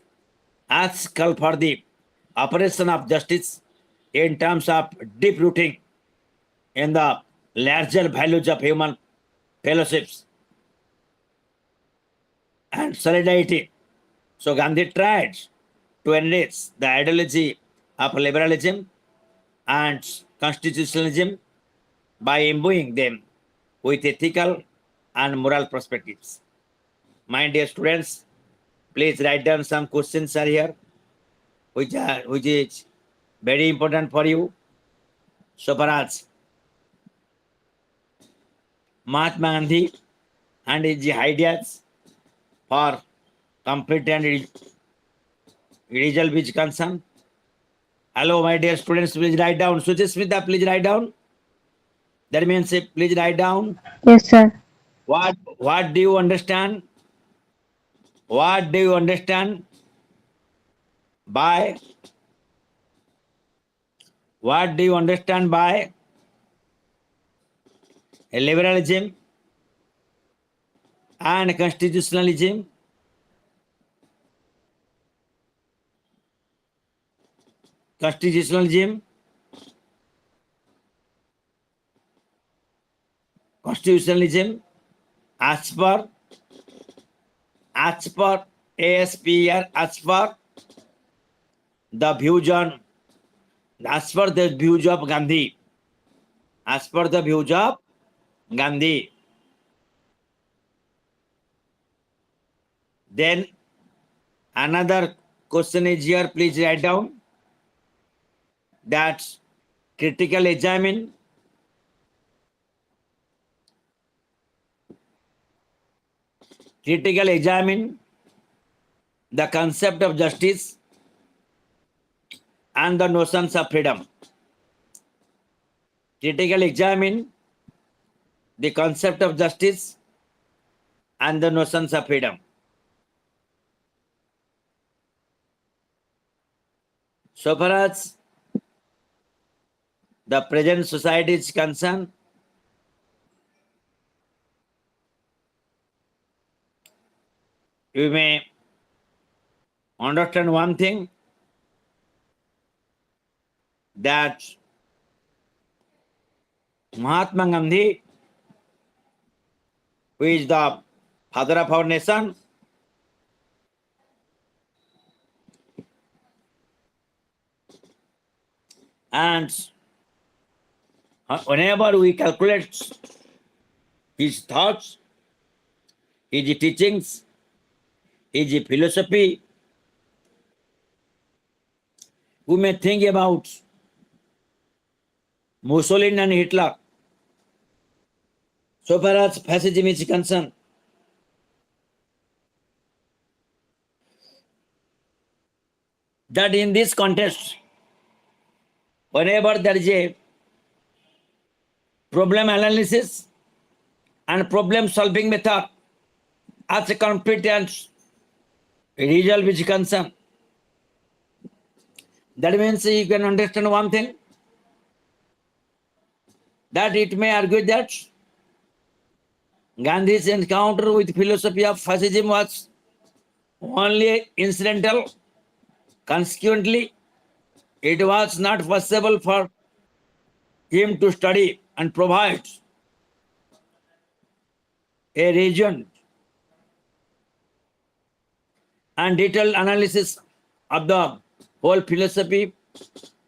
as call for the operation of justice in terms of deep rooting in the larger values of human fellowships and solidarity. So Gandhi tried to enrich the ideology of liberalism and constitutionalism by imbuing them with ethical and moral perspectives. My dear students, please write down some questions are here, which is very important for you. So far as Mahatma Gandhi and his ideas for complete and result which concern. Hello, my dear students, please write down. Suchasmita, please write down. That means please write down. Yes, sir. What do you understand? What do you understand by, what do you understand by liberalism and constitutionalism? Constitutionalism as per ASPR, as per the views on, as per the views of Gandhi, as per the views of Gandhi. Then another question is here, please write down that critical examine the concept of justice and the notions of freedom. Critical examine the concept of justice and the notions of freedom. So far as the present society is concerned, you may understand one thing, that Mahatma Gandhi, who is the father of our nation, and whenever we calculate his thoughts, his teachings, his philosophy, we may think about Mussolini and Hitler. So far as fascism is concerned, that in this context, whenever there is a problem analysis and problem solving method as a competence result which is concerned, that means you can understand one thing, that it may argue that Gandhi's encounter with philosophy of fascism was only incidental. Consequently, it was not possible for him to study and provide a region and detailed analysis of the whole philosophy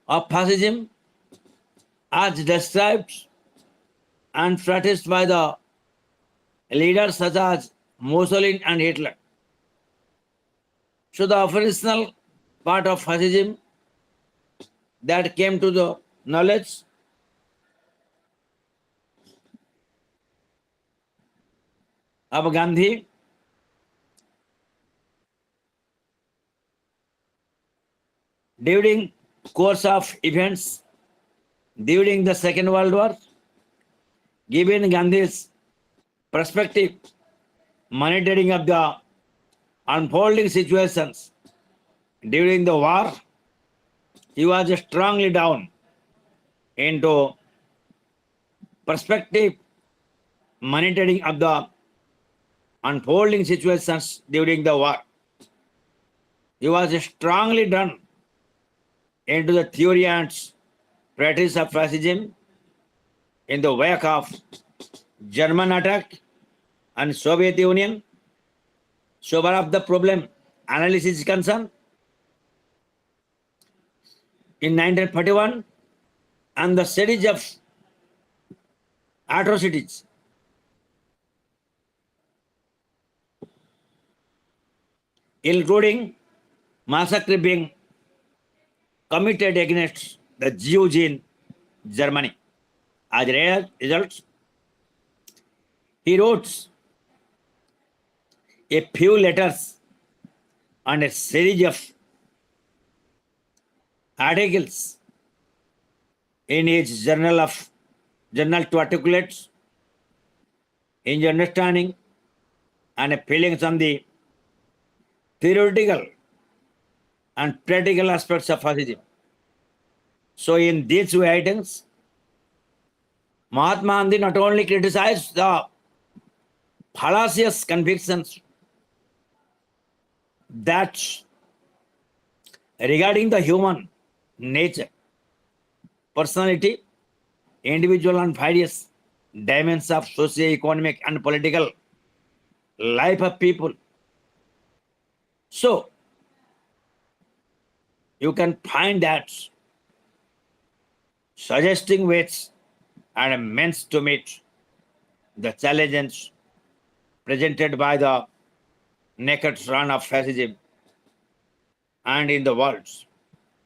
of fascism as described and practiced by the leaders such as Mussolini and Hitler. So the operational part of fascism that came to the knowledge of Gandhi during course of events during the Second World War, given Gandhi's perspective, monitoring of the unfolding situations during the war, he was strongly down into perspective monitoring of the unfolding situations during the war. He was strongly done into the theory and practice of fascism in the wake of German attack and Soviet Union. So far of the problem analysis is concerned, in 1941, and the series of atrocities including massacre being committed against the Jews in Germany. As a result, he wrote a few letters and a series of articles in his journal to articulate his understanding and feelings on the theoretical and practical aspects of fascism. So in these two items, Mahatma Gandhi not only criticized the fallacious convictions that regarding the human nature, personality, individual and various dimensions of socio-economic and political life of people. So you can find that suggesting ways and means to meet the challenges presented by the naked run of fascism and in the world.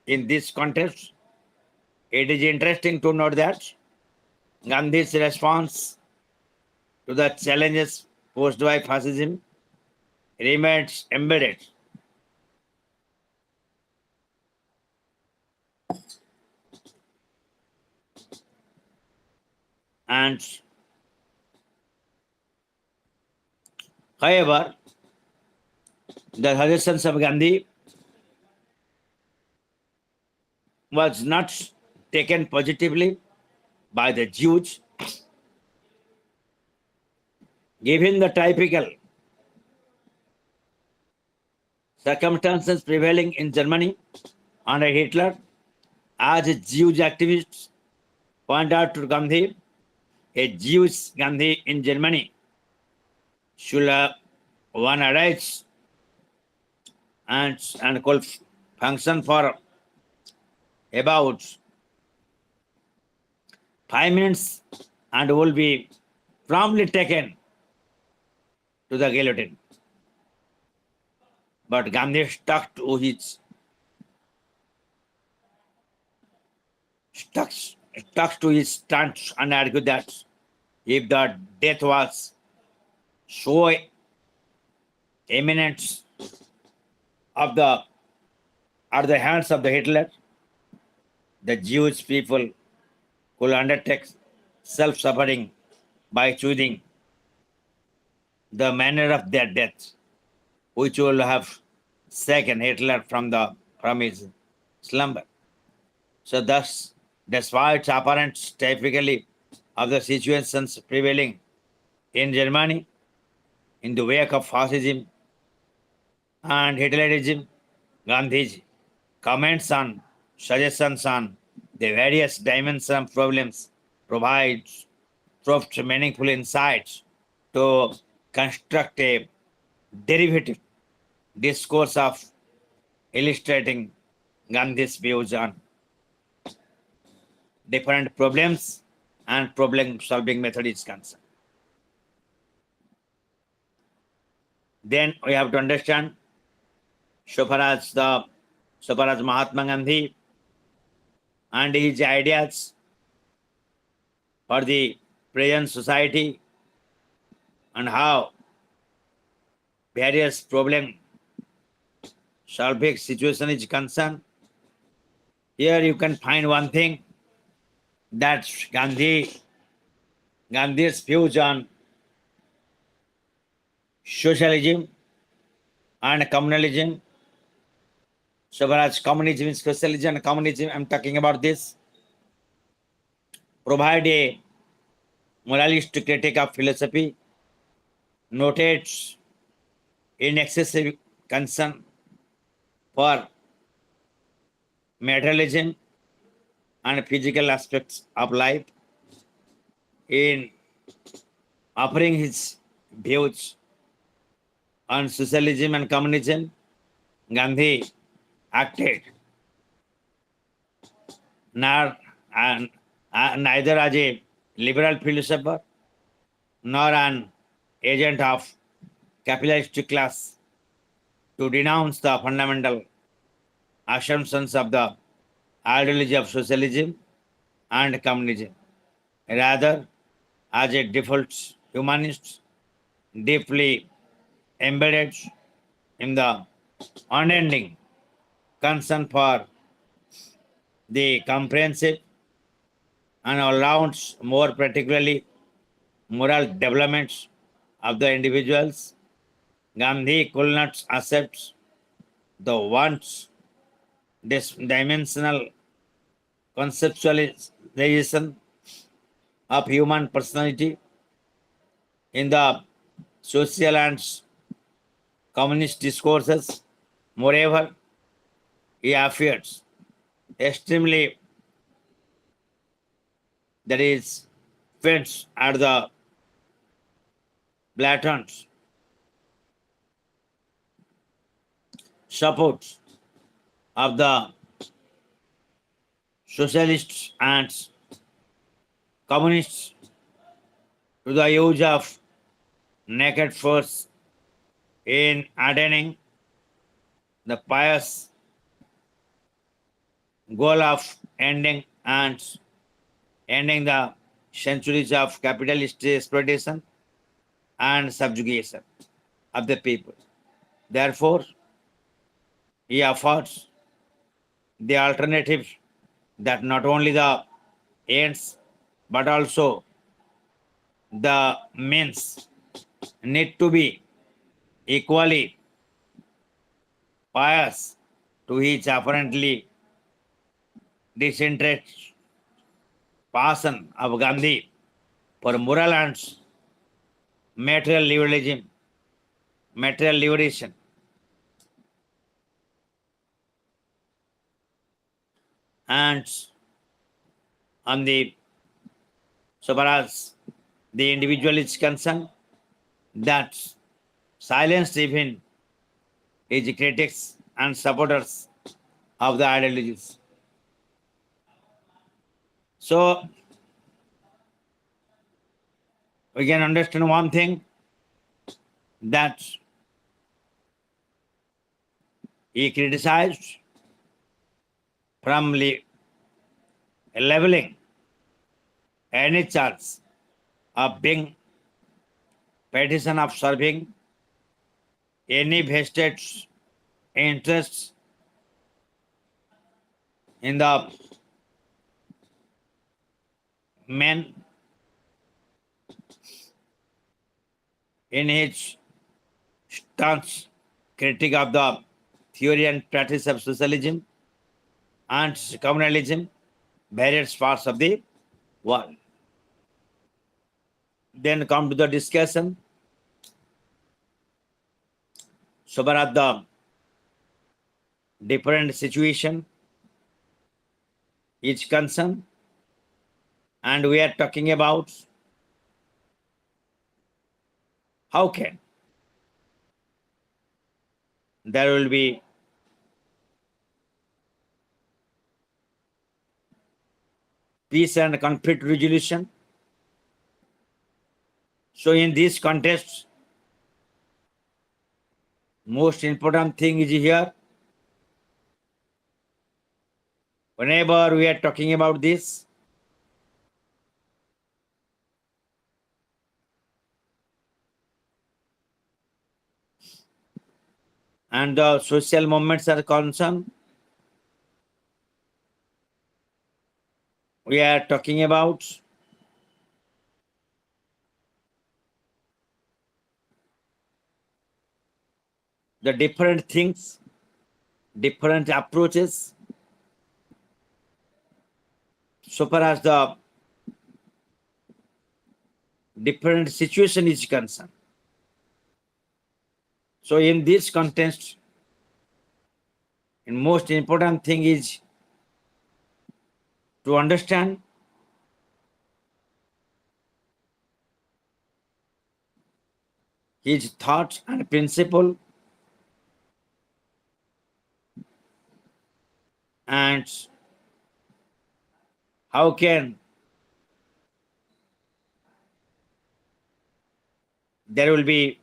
In this context, it is interesting to note that Gandhi's response to the challenges posed by fascism remains embedded and However, the suggestions of Gandhi was not taken positively by the Jews, given the typical circumstances prevailing in Germany under Hitler. As Jewish activists point out to Gandhi, a Jewish Gandhi in Germany should one arise and could function for about 5 minutes and will be promptly taken to the guillotine. But Gandhi stuck to his stance and argued that if the death was so imminent of the at the hands of the Hitler, the Jewish people could undertake self-suffering by choosing the manner of their death, which will have shaken Hitler from his slumber. So thus, despite apparent typically of the situations prevailing in Germany in the wake of fascism and Hitlerism, Gandhiji comments on suggestions on the various dimensions of problems provides proved meaningful insights to construct a derivative discourse of illustrating Gandhi's views on different problems and problem solving method is concerned. Then we have to understand so far as Mahatma Gandhi and his ideas for the present society and how various problem solving situation is concerned. Here you can find one thing that Gandhi's views on socialism and communalism. So far as communism, socialism and communism, I'm talking about this, provide a moralistic critique of philosophy, notates in excessive concern for materialism and physical aspects of life. In offering his views on socialism and communism, Gandhi acted neither as a liberal philosopher nor an agent of capitalistic class to denounce the fundamental assumptions of the ideology of socialism and communism. Rather, as a default humanist, deeply embedded in the unending concern for the comprehensive and all-round, more particularly moral developments of the individuals, Gandhi could not accept the once dimensional conceptualization of human personality in the social and communist discourses. Moreover, he affirms extremely that is fence at the blatant support of the socialists and communists to the use of naked force in attaining the pious goal of ending the centuries of capitalist exploitation and subjugation of the people. Therefore, he offers the alternative that not only the ends but also the means need to be equally pious to his apparently disinterested passion of Gandhi for moral and material liberation. And on the so far as the individual is concerned, that silenced even his critics and supporters of the ideologies. So we can understand one thing, that he criticized from leveling any chance of being petition of serving any vested interests in the men in his stance critique of the theory and practice of socialism and communalism, various parts of the world. Then come to the discussion. So far as the different situation is concerned, and we are talking about how can there will be peace and conflict resolution. So in this context, most important thing is here. Whenever we are talking about this, and the social movements are concerned, we are talking about the different things, different approaches, so far as the different situation is concerned. So in this context, the most important thing is to understand his thought and principle, and how can there will be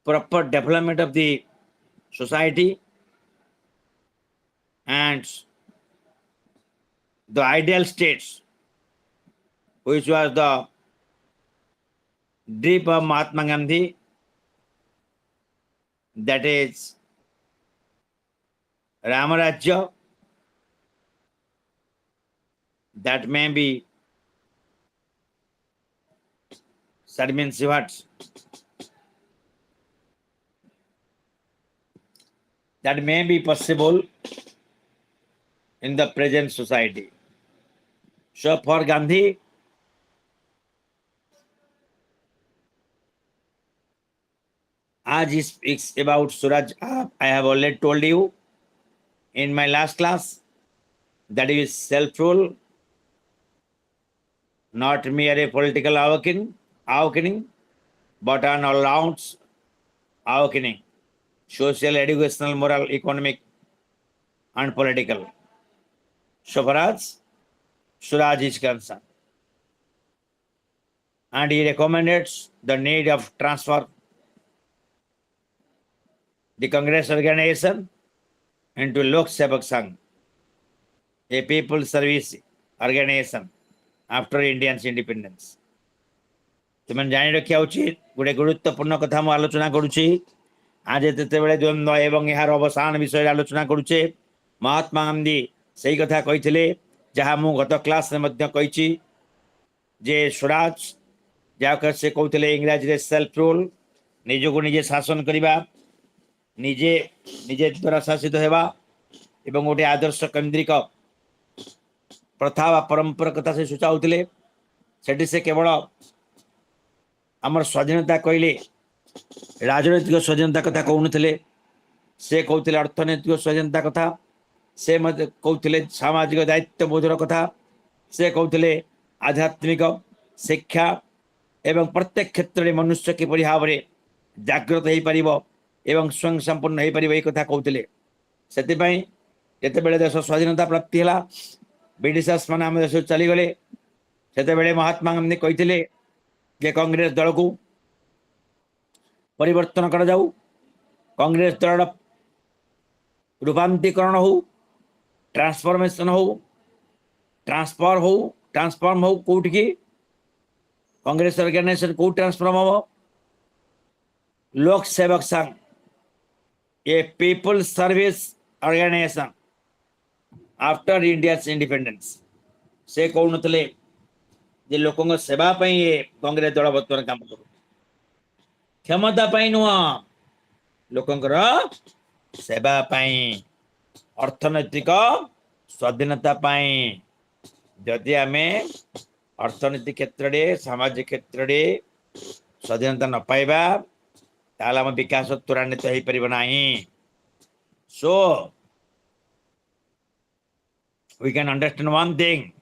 proper development of the society, and the ideal states, which was the dream of Mahatma Gandhi, that is Ramarajya, that may be, that means what? That may be possible in the present society. So for Gandhi, as he speaks about Suraj, I have already told you in my last class that it is self-rule, not mere a political awakening, but an all-round awakening, social, educational, moral, economic, and political. So far as Suraj is concerned. And he recommended the need of transfer the Congress organization into Lok Sevak Sangh, a people service organization after India's independence. तुम जानी रखा उचित गोटे गुरुत्वपूर्ण कथा मु आलोचना करुछि। आज जेतेबेले द्वंद्व एवं यार अवसान विषय आलोचना करुछे, महात्मा गांधी सही कथा कहिथिले, जहा मु गत क्लास रे मध्य कहिछि जे स्वराज ଯାହାକୁ ସେ କହୁଥିଲେ ଇଂରାଜୀରେ ସେଲ୍ଫ ରୁଲ୍, ନିଜକୁ ନିଜେ ଶାସନ କରିବା, ନିଜେ ନିଜେ ଦ୍ୱାରା ଶାସିତ ହେବା ଏବଂ ଗୋଟେ ଆଦର୍ଶ କେନ୍ଦ୍ରିକ ପ୍ରଥା ବା ପରମ୍ପରା କଥା ସେ ସୂଚାଉଥିଲେ। ସେଠି ସେ କେବଳ ଆମର ସ୍ୱାଧୀନତା କହିଲେ ରାଜନୈତିକ ସ୍ୱାଧୀନତା କଥା କହୁନଥିଲେ, ସେ କହୁଥିଲେ ଅର୍ଥନୈତିକ ସ୍ୱାଧୀନତା କଥା, ସେ ମଧ୍ୟ କହୁଥିଲେ ସାମାଜିକ ଦାୟିତ୍ୱବୋଧର କଥା, ସେ କହୁଥିଲେ ଆଧ୍ୟାତ୍ମିକ ଶିକ୍ଷା ଏବଂ ପ୍ରତ୍ୟେକ କ୍ଷେତ୍ରରେ ମନୁଷ୍ୟ କିପରି ଭାବରେ ଜାଗ୍ରତ ହେଇପାରିବ ଏବଂ ସ୍ୱୟଂ ସମ୍ପୂର୍ଣ୍ଣ ହେଇପାରିବ ଏଇ କଥା କହୁଥିଲେ। ସେଥିପାଇଁ ଯେତେବେଳେ ଦେଶ ସ୍ୱାଧୀନତା ପ୍ରାପ୍ତି ହେଲା, ବ୍ରିଟିଶର୍ସ ମାନେ ଆମ ଦେଶରୁ ଚାଲିଗଲେ, ସେତେବେଳେ ମହାତ୍ମା ଗାନ୍ଧୀ କହିଥିଲେ ଯେ କଂଗ୍ରେସ ଦଳକୁ ପରିବର୍ତ୍ତନ କରାଯାଉ, କଂଗ୍ରେସ ଦଳର ରୂପାନ୍ତରୀକରଣ ହଉ, ଟ୍ରାନ୍ସଫର୍ମେସନ ହଉ, ଟ୍ରାନ୍ସଫର୍ମ ହଉ କୋଉଠିକି, କଂଗ୍ରେସ ଅର୍ଗାନାଇଜେସନ କୋଉ ଟ୍ରାନ୍ସଫର୍ମ ହବ, Lok Sevak Sangh, a people service organisation after India independence. से कहते जे लोकों सेवा ये कांग्रेस दल बर्तमान काम कर क्षमता नुह, लोकंर सेवा अर्थनैतिक स्वाधीनता। जदि आम अर्थनीति क्षेत्र में सामाजिक क्षेत्र में स्वाधीनता न पाइबा ताल आम विकास त्वरान्वित हो पार ना। सो we can understand one thing,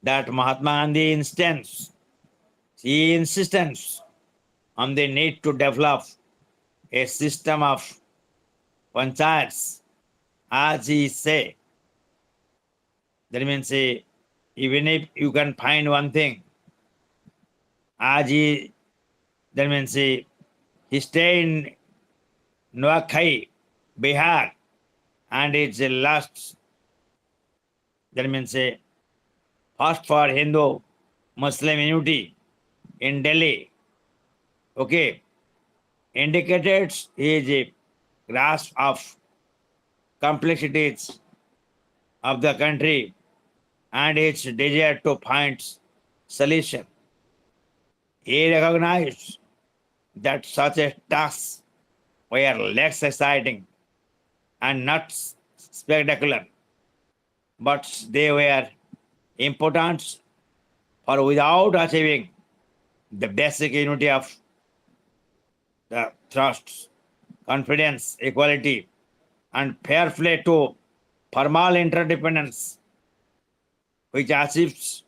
that Mahatma Gandhi insistence on the need to develop a system of panchayats, as he say. That means even if you can find one thing, as he, that means he stay in Nuakhai, Bihar, and it's the last, that means first for Hindu Muslim unity in Delhi. Okay, indicated his grasp of complexities of the country and its desire to find solution. He recognized that such a task were less exciting and not spectacular, but they were important, for without achieving the basic unity of the trust, confidence, equality, and fair play to formal interdependence, which achieves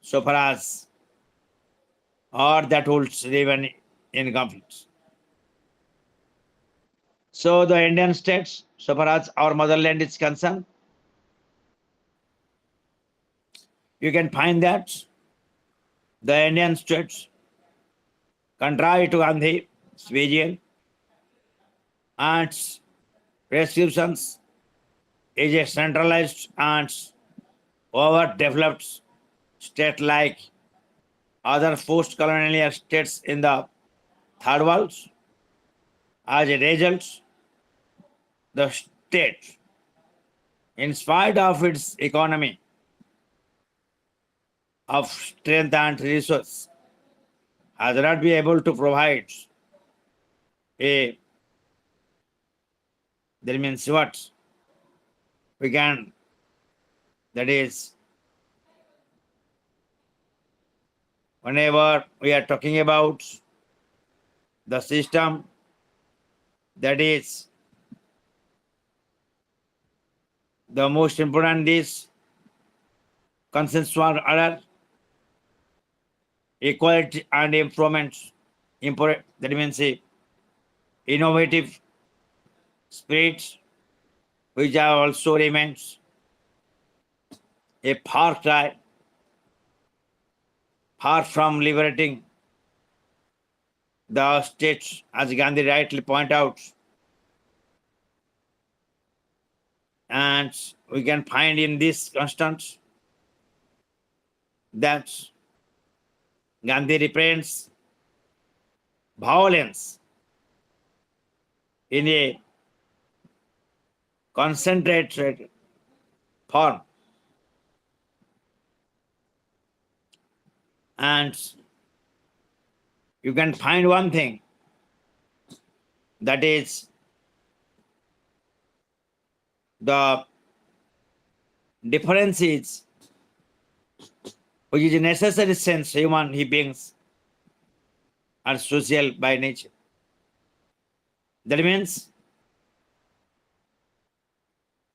so far as, or that holds even in conflict. So the Indian states, so far as our motherland is concerned, you can find that the Indian states, contrary to Gandhi's vision and prescriptions, is a centralized and overdeveloped state like other post-colonial states in the third world. As a result, the state, in spite of its economy of strength and resource, has not been able to provide that means what? We can, that is, whenever we are talking about the system, that is the most important is consensual order, equality and improvement, that means innovative spirit, which are also remains a far cry, far from liberating the states, as Gandhi rightly pointed out. And we can find in this constant that Gandhi represents violence in a concentrated form, and you can find one thing, that is the difference is, which is a necessary sense human beings are social by nature. That means,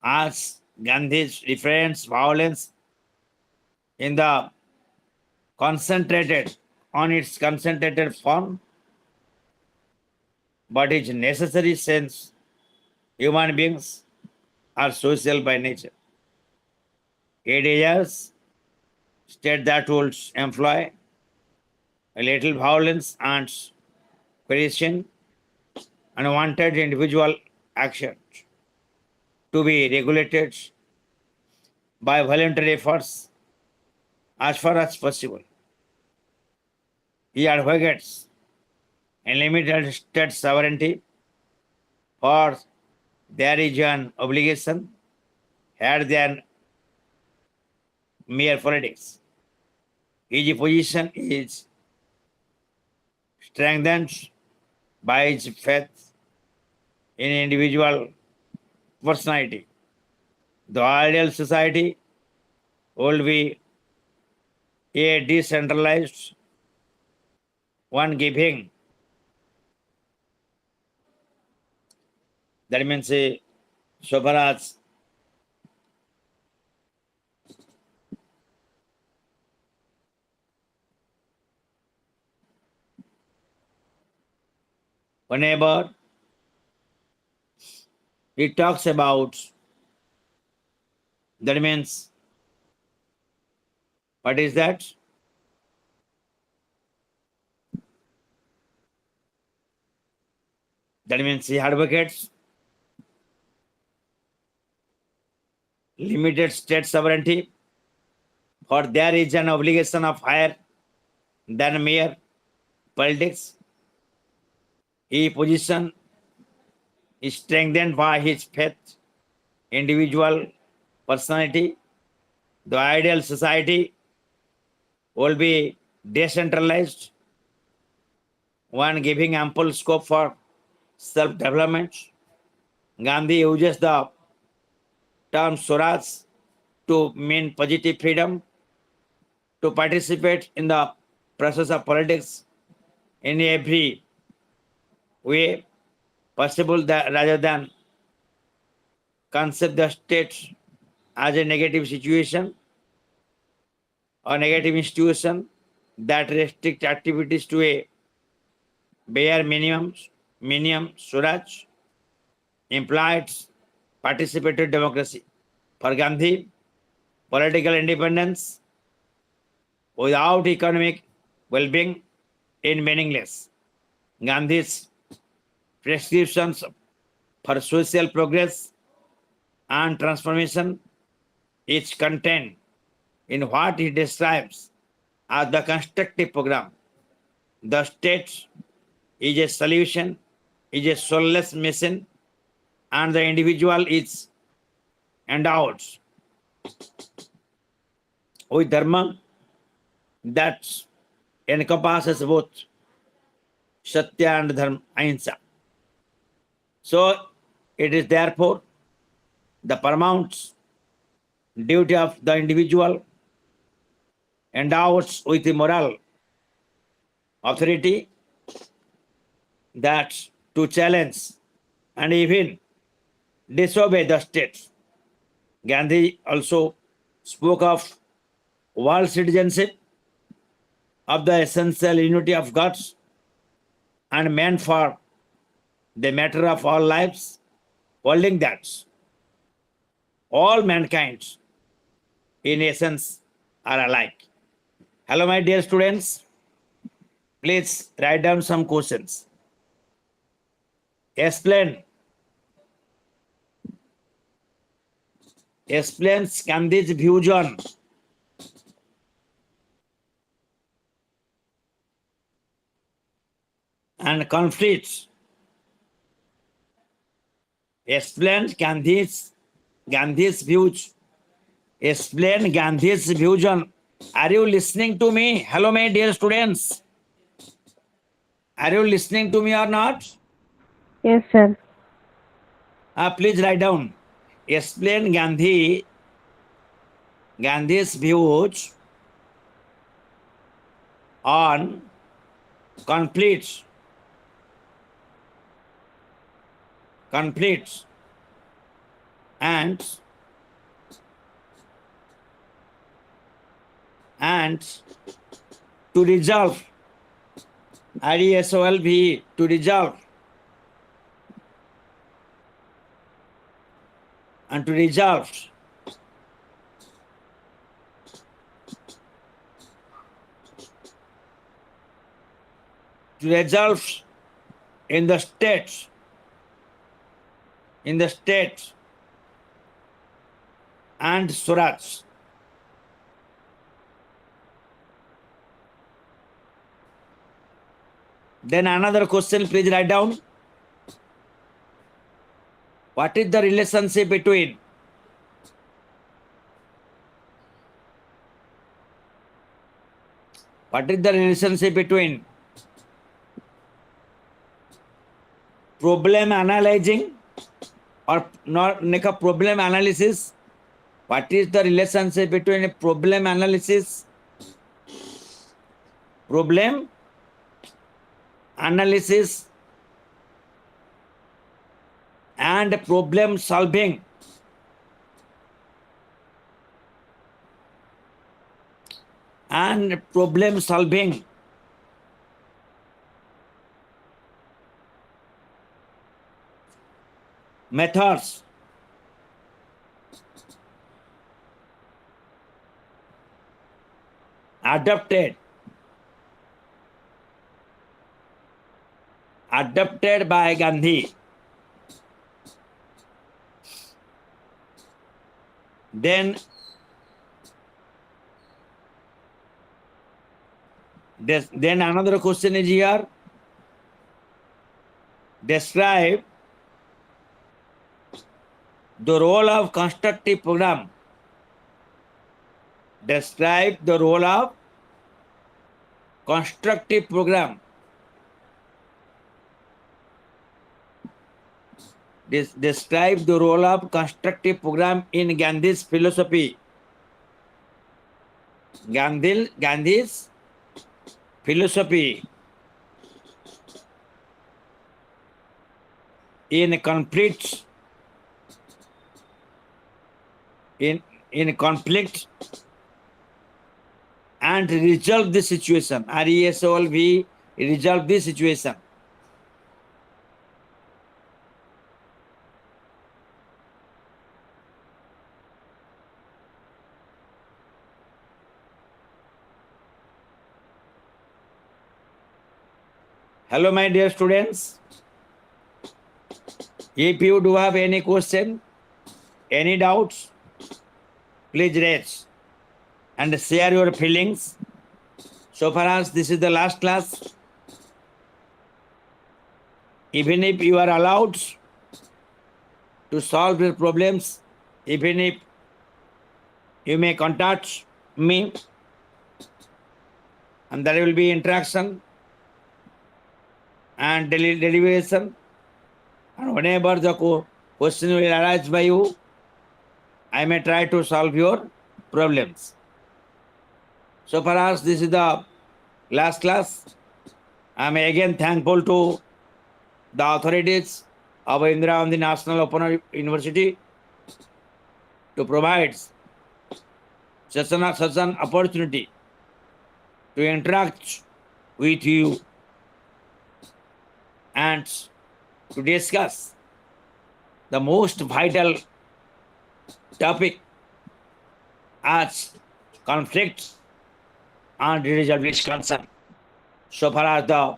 as Gandhi refrains violence in the concentrated on its concentrated form, but its necessary sense human beings are social by nature. It is state that would employ a little violence and coercion, unwanted individual actions to be regulated by voluntary efforts as far as possible. He advocates unlimited state sovereignty, for there is an obligation higher than mere politics. His position is strengthened by his faith in individual personality. The ideal society will be a decentralized one, giving, that means so far as whenever he talks about, that means, what is that? That means he advocates limited state sovereignty, for there is an obligation of higher than mere politics. His position is strengthened by his faith, individual personality. The ideal society will be decentralized, one giving ample scope for self-development. Gandhi uses the term Swaraj to mean positive freedom to participate in the process of politics in every way possible, that rather than concept the state as a negative situation or negative institution that restrict activities to a bare minimum. Swaraj implied participatory democracy. For Gandhi, political independence without economic well-being is meaningless. Gandhi's prescriptions for social progress and transformation is contained in what he describes as the constructive program. The state is a solution, is a soulless mission, and the individual is endowed with dharma that encompasses both satya and dharma, ahimsa. So it is therefore the paramount duty of the individual endowed with the moral authority that to challenge and even disobey the state. Gandhi also spoke of world citizenship, of the essential unity of God and man for the matter of all lives, holding that all mankind in essence are alike. Hello, my dear students. Please write down some questions. Explain Gandhi's views on and conflicts. Explain Gandhi's views. Explain Gandhi's views on. Are you listening to me? Hello, my dear students. Are you listening to me or not? Yes, sir. Please write down. Explain Gandhi's views on conflicts and to resolve RESOLVE to resolve and to resolve in the states and Swaraj. Then another question, please write down. What is the relationship between problem analyzing or not problem analysis? What is the relationship between problem analysis and problem solving? Methods. Adopted by Gandhi. Then another question is here. Describe the role of constructive program. Describe the role of constructive program. Describe the role of constructive program in Gandhi's philosophy. Gandhi's philosophy in conflict and resolve the situation. RESOLVE, resolve the situation. Hello, my dear students. If you do have any question, any doubts, please raise and share your feelings. So far as this is the last class, even if you are allowed to solve your problems, even if you may contact me and there will be interaction and deliberation, and whenever the question will arise by you, I may try to solve your problems. So far as this is the last class, I am again thankful to the authorities of Indira Gandhi National Open University to provide such an opportunity to interact with you and to discuss the most vital topic as conflict and resolution is concerned. So far as the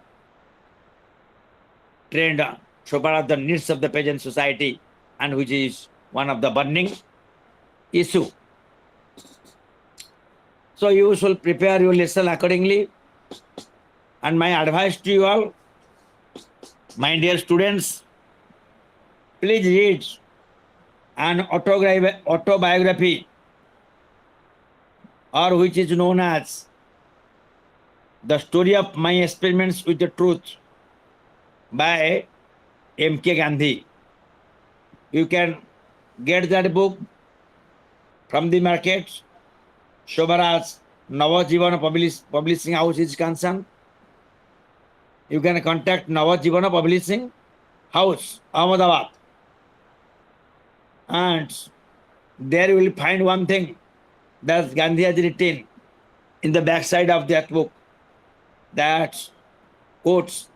trend, so far as the needs of the present society, and which is one of the burning issue. So you should prepare your lesson accordingly. And my advice to you all, my dear students, please read an autobiography, or which is known as The Story of My Experiments with the Truth. by M.K. Gandhi. You can get that book from the market. So far as Navajivana Publishing House is concerned, you can contact Navajivana Publishing House, Ahmedabad, and there you will find one thing that Gandhi has written in the backside of that book, that quotes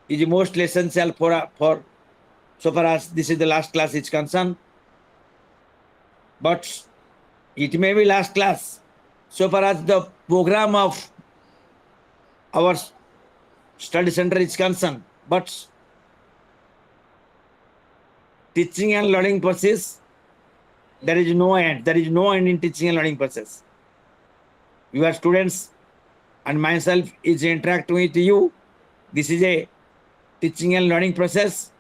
is most essential for so far as this is the last class is concerned. But it may be last class so far as the program of our study center is concerned. But teaching and learning process, there is no end. There is no end in teaching and learning process. Your students and myself is interacting with you. This is a teaching and learning process.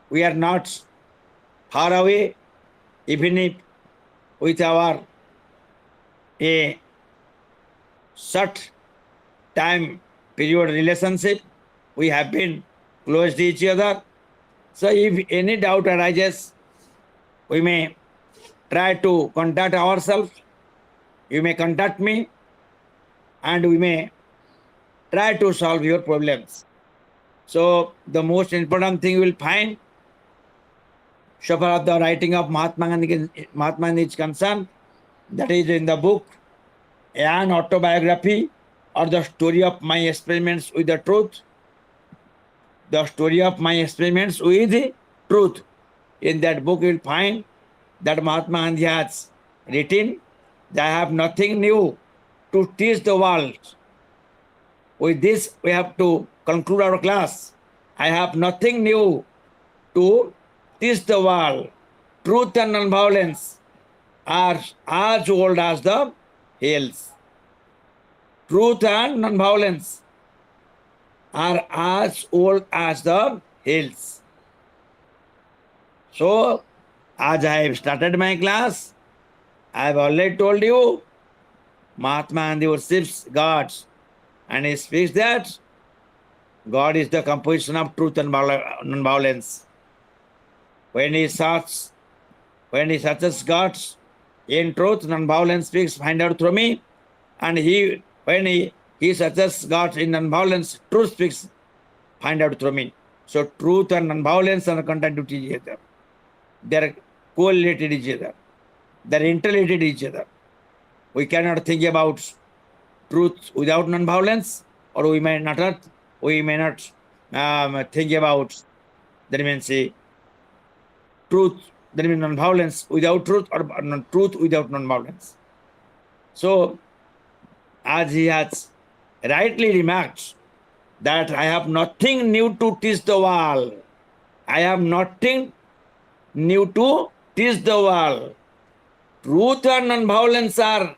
We are not far away, even if with our a short time period relationship, we have been close to each other. So if any doubt arises, we may try to contact ourselves. You may contact me and we may try to solve your problems. So the most important thing you will find, so far as the writing of Mahatma Gandhi is concerned, that is in the book, an autobiography or the story of my experiments with the truth. The story of my experiments with the truth. In that book, you will find that Mahatma Gandhi has written that I have nothing new to teach the world. With this, we have to conclude our class. I have nothing new to teach the world. Truth and non-violence are as old as the hills. Truth and non-violence are as old as the hills. So, as I have started my class, I have already told you, Mahatma Gandhi worships God, and he speaks that God is the composition of truth and non-violence. When he searches God in truth, non-violence speaks, find out through me, and when he searches God in non-violence, truth speaks, find out through me. So truth and non-violence are connected to each other. They are correlated each other. They are interrelated each other. We cannot think about truth without non-violence, or we may not think about, that means truth, that means non-violence without truth, or truth without non-violence. So, as he has rightly remarked, that I have nothing new to teach the world. I have nothing new to teach the world. Truth and non-violence are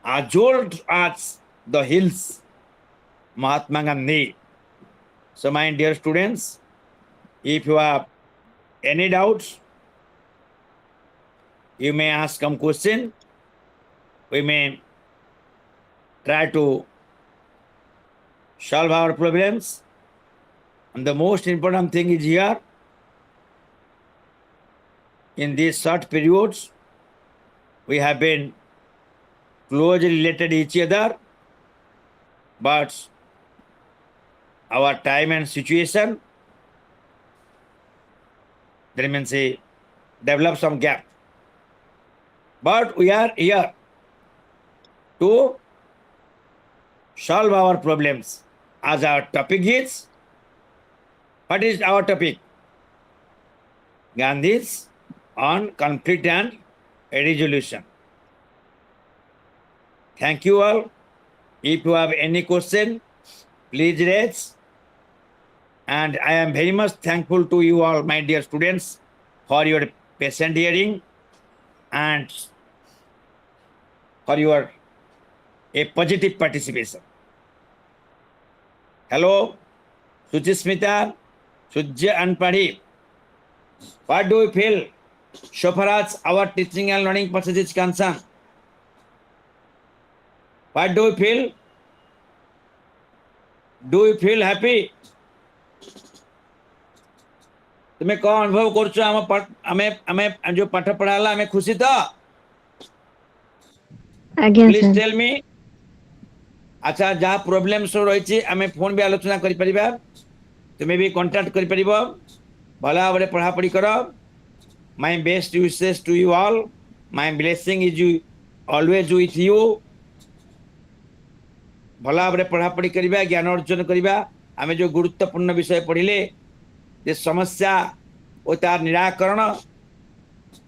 as old as the hills. Mahatma Gandhi. So, my dear students, if you have any doubts, you may ask some question. We may try to solve our problems. And the most important thing is here, in these short periods, we have been closely related each other, but our time and situation, that means develop some gap. But we are here to solve our problems. As our topic is, what is our topic? Gandhi's on conflict and resolution. Thank you all. If you have any question, please raise. And I am very much thankful to you all, my dear students, for your patient hearing and for your a positive participation. Hello, Suchismita, Sujya and Padhi. What do you feel so far as our teaching and learning process is concerned? What do you feel? Do you feel happy? तुम्हें कौन अनुभव करছো आमे जो पाठ पढ़ाला आमे खुशी तो आज्ञा प्लीज सर टेल मी। अच्छा जहाँ प्रोब्लेम सब रही आमे फोन भी आलोचना करि परिबा, तुम्हें भी कांटेक्ट करि परिबो, भला भाବରେ पढ़ापढ़ी कर। My best wishes to you all, my blessing is you always with you. भला भाବରେ पढ़ापढ़ी करिबा, ज्ञान अर्जन करिबा। आमे जो गुरुत्वपूर्ण विषय पढ़िले जे समस्या और तार निराकरण,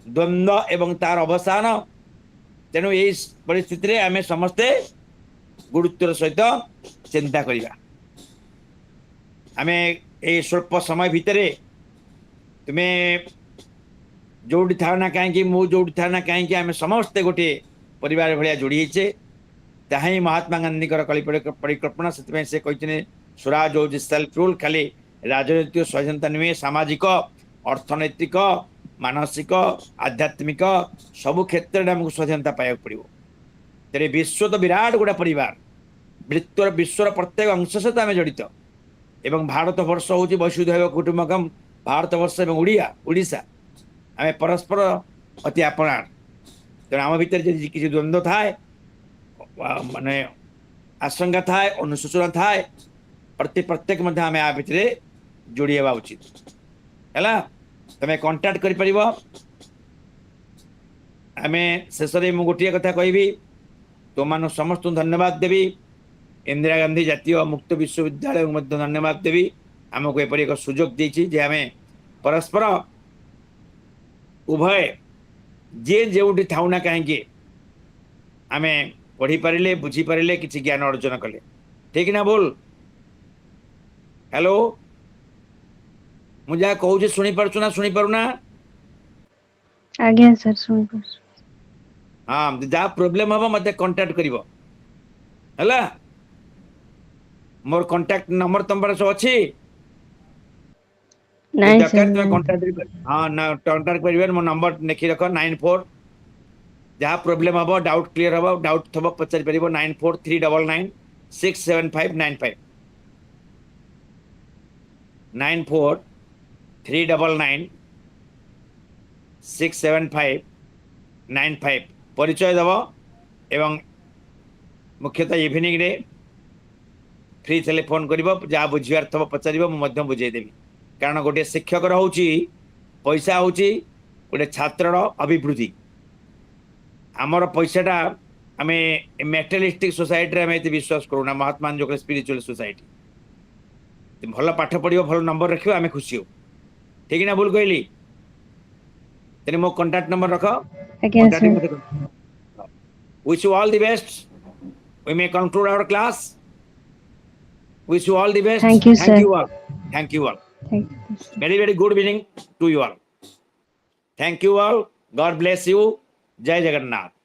द्वंद्व एवं तार अवसान, तेणु यही परिस्थिति रे आमे समस्ते गुरुत्वर सहित चिंता करिबा। आमे ए स्वल्प समय भितर तुम्हें जोड़ी था ना कहीं मु जोड़ी था ना कहीं आम समस्ते गोटे परिवार भाया जोड़ी ताही महात्मा गांधी कली परिकल्पना से कहते स्वराज इज सेल्फ रूल, खाली राजनीतिक स्वाधीनता नुहे, सामाजिक अर्थनैतिक मानसिक आध्यात्मिक सबु क्षेत्र में आमको स्वाधीनता पाया पड़ो। तेरे विश्व तो विराट गोटा परिवार, विश्वर प्रत्येक अंश सहित आम जड़ित एवं भारत वर्ष हूँ वसुधैव कुटुंबकम, भारत वर्ष और ओडिशा आम परस्पर अति आपणार। तेणु आम भर किसी द्वंद्व थाए माने आशंका थाए अनुशोचना थाए प्रत्येक मध्य आम आ भितर जोड़ी हवा उचित है। तुम्हें कांटेक्ट कर परिबो। आमे शेष में गोटे कथा कहबी, तुम मान समस्त धन्यवाद देवी। इंदिरा गांधी जातीय मुक्त विश्वविद्यालय मध्य धन्यवाद देवी, आमको एपरी एक सुजोग देछि जे आमे परस्पर उभय जे जोटी थाउ ना कहीं आमे पढ़ी पारे बुझी पारे किसी ज्ञान अर्जन कले। ठीक ना बोल? हेलो मुझे कहूँ शुणी पार्छु ना शुणी पारुना? आज्ञा सर सुन पार्छु। हाँ जहाँ प्रोब्लेम हम मत कांटेक्ट करिवो हैला। मोर कांटेक्ट नंबर तुम पर सब अच्छी नहीं सर दरकार तुम्हें नहीं। कांटेक्ट हाँ ना कांटेक्ट करिवे। मो नंबर लिखि रख 94 जहाँ प्रोब्लेम हम डाउट क्लियर हम डाउट थब पचारि परिबो 9439967595 9439967595 परिचय दब एवं मुख्यतः इवनिंग रे फ्री थे फोन कर जहाँ बुझार थब पचार मुझे बुझेदेवी। कारण गोटे शिक्षक हूँ पैसा हूँ गोटे छात्र अभिवृद्धि। आमर पैसाटा आम मेटेरियलिस्टिक सोसाइटी आम ये विश्वास करूना, महात्मा जो स्पिरिचुअल सोसाइटी। भल पाठ पढ़ो भल नंबर रख आम खुशी हो। ठीक ना भूल कहली? तेरे मो कांटेक्ट नंबर रख। आज्ञा sir. Wish you all the best. We may conclude our class. Wish you all the best. Thank you, sir. Thank you all. Thank you all. Thank you, sir. Very, very good evening to you all. Thank you all. God bless you. Jai Jagannath.